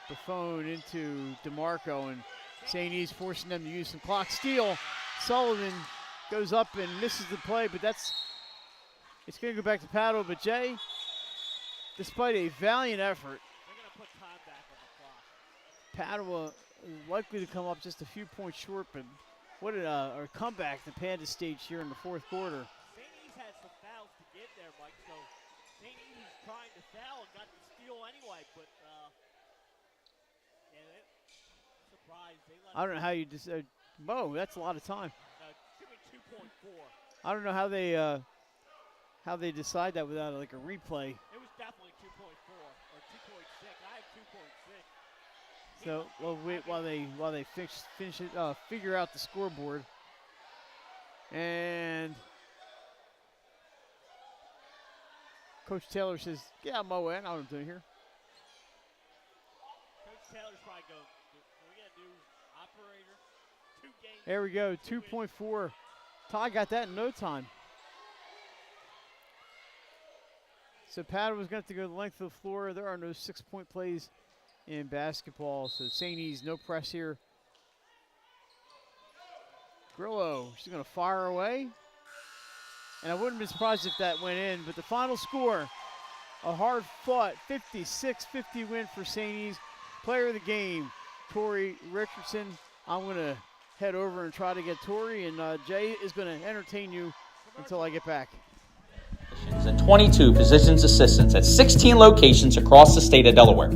Buffon into DeMarco, and St. E's forcing them to use some clock. Steal. Sullivan goes up and misses the play, but it's going to go back to Padua. But Jay, despite a valiant effort, they're going to put time back on the clock. Padua is likely to come up just a few points short, but what a comeback the Pandas staged here in the fourth quarter. St. E's had some fouls to get there, Mike, so St. E's was trying to foul and got the steal anyway, but surprised. I don't know how you just Mo, that's a lot of time. Give me 2.4. I don't know how they decide that without like a replay. It was definitely 2.4 or 2.6. I have 2.6. So we'll wait while they finish it, figure out the scoreboard. And Coach Taylor says, "Yeah, Mo, I know what I'm doing here." Coach Taylor's probably going, "Are we gonna do operator 2 games?" There we go, 2.4. Ty got that in no time. So Padua's going to have to go the length of the floor. There are no 6-point plays in basketball. So St. E's, no press here. Grillo, she's going to fire away. And I wouldn't be surprised if that went in. But the final score, a hard-fought 56-50 win for St. E's. Player of the game, Tori Richardson. I'm going to head over and try to get Tori, and Jay is going to entertain you until I get back. And 22 physician's assistants at 16 locations across the state of Delaware.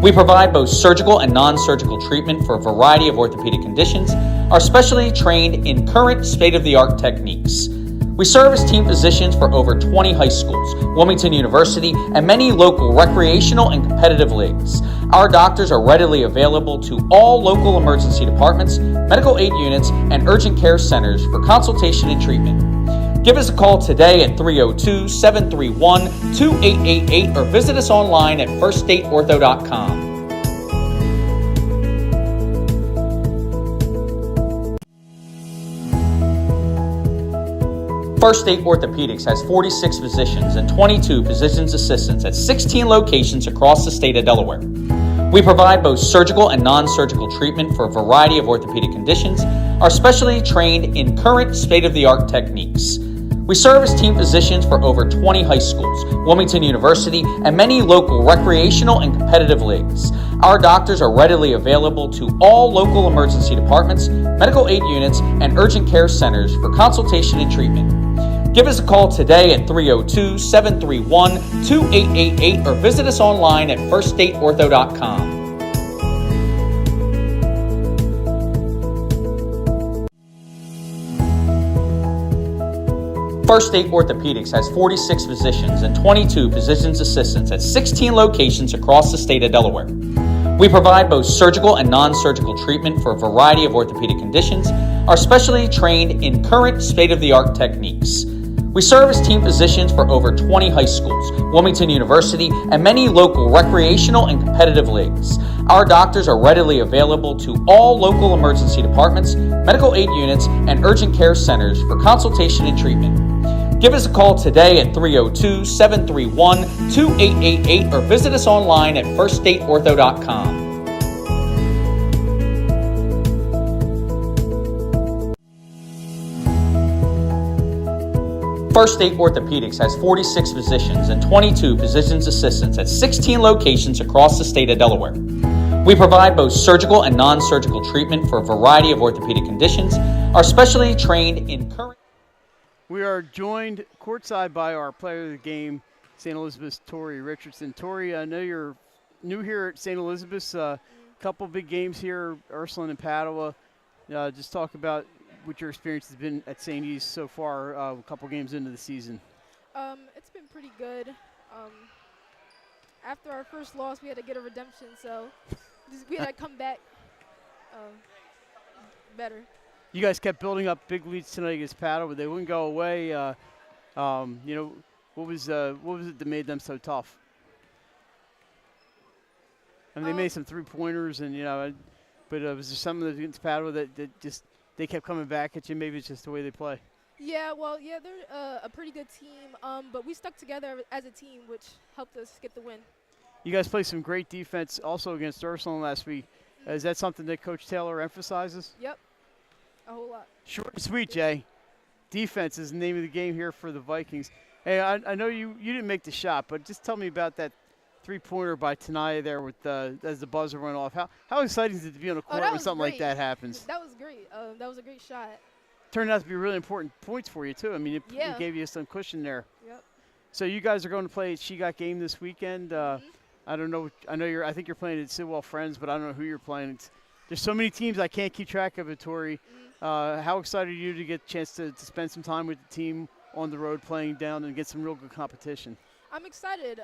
We provide both surgical and non-surgical treatment for a variety of orthopedic conditions, are specially trained in current state-of-the-art techniques. We serve as team physicians for over 20 high schools, Wilmington University, and many local recreational and competitive leagues. Our doctors are readily available to all local emergency departments, medical aid units, and urgent care centers for consultation and treatment. Give us a call today at 302-731-2888 or visit us online at firststateortho.com. First State Orthopedics has 46 physicians and 22 physician's assistants at 16 locations across the state of Delaware. We provide both surgical and non-surgical treatment for a variety of orthopedic conditions, are specially trained in current state-of-the-art techniques. We serve as team physicians for over 20 high schools, Wilmington University, and many local recreational and competitive leagues. Our doctors are readily available to all local emergency departments, medical aid units, and urgent care centers for consultation and treatment. Give us a call today at 302-731-2888 or visit us online at firststateortho.com. First State Orthopedics has 46 physicians and 22 physician's assistants at 16 locations across the state of Delaware. We provide both surgical and non-surgical treatment for a variety of orthopedic conditions, are specially trained in current state-of-the-art techniques. We serve as team physicians for over 20 high schools, Wilmington University, and many local recreational and competitive leagues. Our doctors are readily available to all local emergency departments, medical aid units, and urgent care centers for consultation and treatment. Give us a call today at 302-731-2888 or visit us online at firststateortho.com. First State Orthopedics has 46 physicians and 22 physician's assistants at 16 locations across the state of Delaware. We provide both surgical and non-surgical treatment for a variety of orthopedic conditions, Our specially trained in current. We are joined courtside by our player of the game, St. Elizabeth's Tori Richardson. Tori, I know you're new here at St. Elizabeth's. Couple big games here, Ursuline and Padua. Just talk about what your experience has been at St. E's so far, a couple games into the season. It's been pretty good. After our first loss, we had to get a redemption, so we had to come back better. You guys kept building up big leads tonight against Padua, but they wouldn't go away. What was it that made them so tough? I mean, they made some three-pointers, and but was there something against Padua that just they kept coming back at you? Maybe it's just the way they play. Yeah, they're a pretty good team, but we stuck together as a team, which helped us get the win. You guys played some great defense also against Ursuline last week. Is that something that Coach Taylor emphasizes? Yep, a whole lot. Short and sweet, Jay. Defense is the name of the game here for the Vikings. Hey, I know you didn't make the shot, but just tell me about that three-pointer by Tanaya there with as the buzzer went off. How exciting is it to be on a court when something like that happens? That was great. That was a great shot. Turned out to be really important points for you, too. I mean, it gave you some cushion there. Yep. So you guys are going to play She Got Game this weekend. I don't know. I think you're playing at Sidwell Friends, but I don't know who you're playing. There's so many teams I can't keep track of it, Tori. How excited are you to get a chance to spend some time with the team on the road playing down and get some real good competition? I'm excited.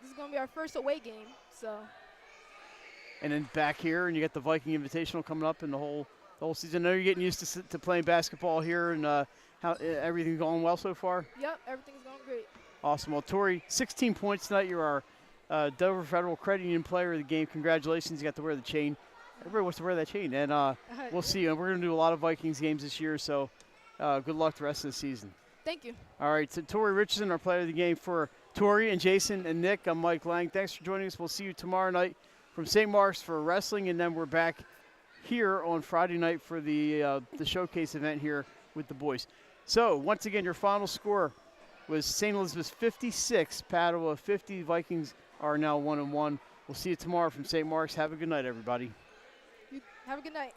This is going to be our first away game, so. And then back here, and you got the Viking Invitational coming up in the whole season. I know you're getting used to playing basketball here, and how everything's going well so far? Yep, everything's going great. Awesome. Well, Tori, 16 points tonight. You're our Dover Federal Credit Union player of the game. Congratulations. You got to wear the chain. Everybody wants to wear that chain. And we'll see. And we're going to do a lot of Vikings games this year, so good luck the rest of the season. Thank you. All right, so Tori Richardson, our player of the game. For Tori and Jason and Nick, I'm Mike Lang. Thanks for joining us. We'll see you tomorrow night from St. Mark's for wrestling, and then we're back here on Friday night for the showcase event here with the boys. So, once again, your final score was St. Elizabeth's 56, Padua 50. Vikings are now 1-1. We'll see you tomorrow from St. Mark's. Have a good night, everybody. Have a good night.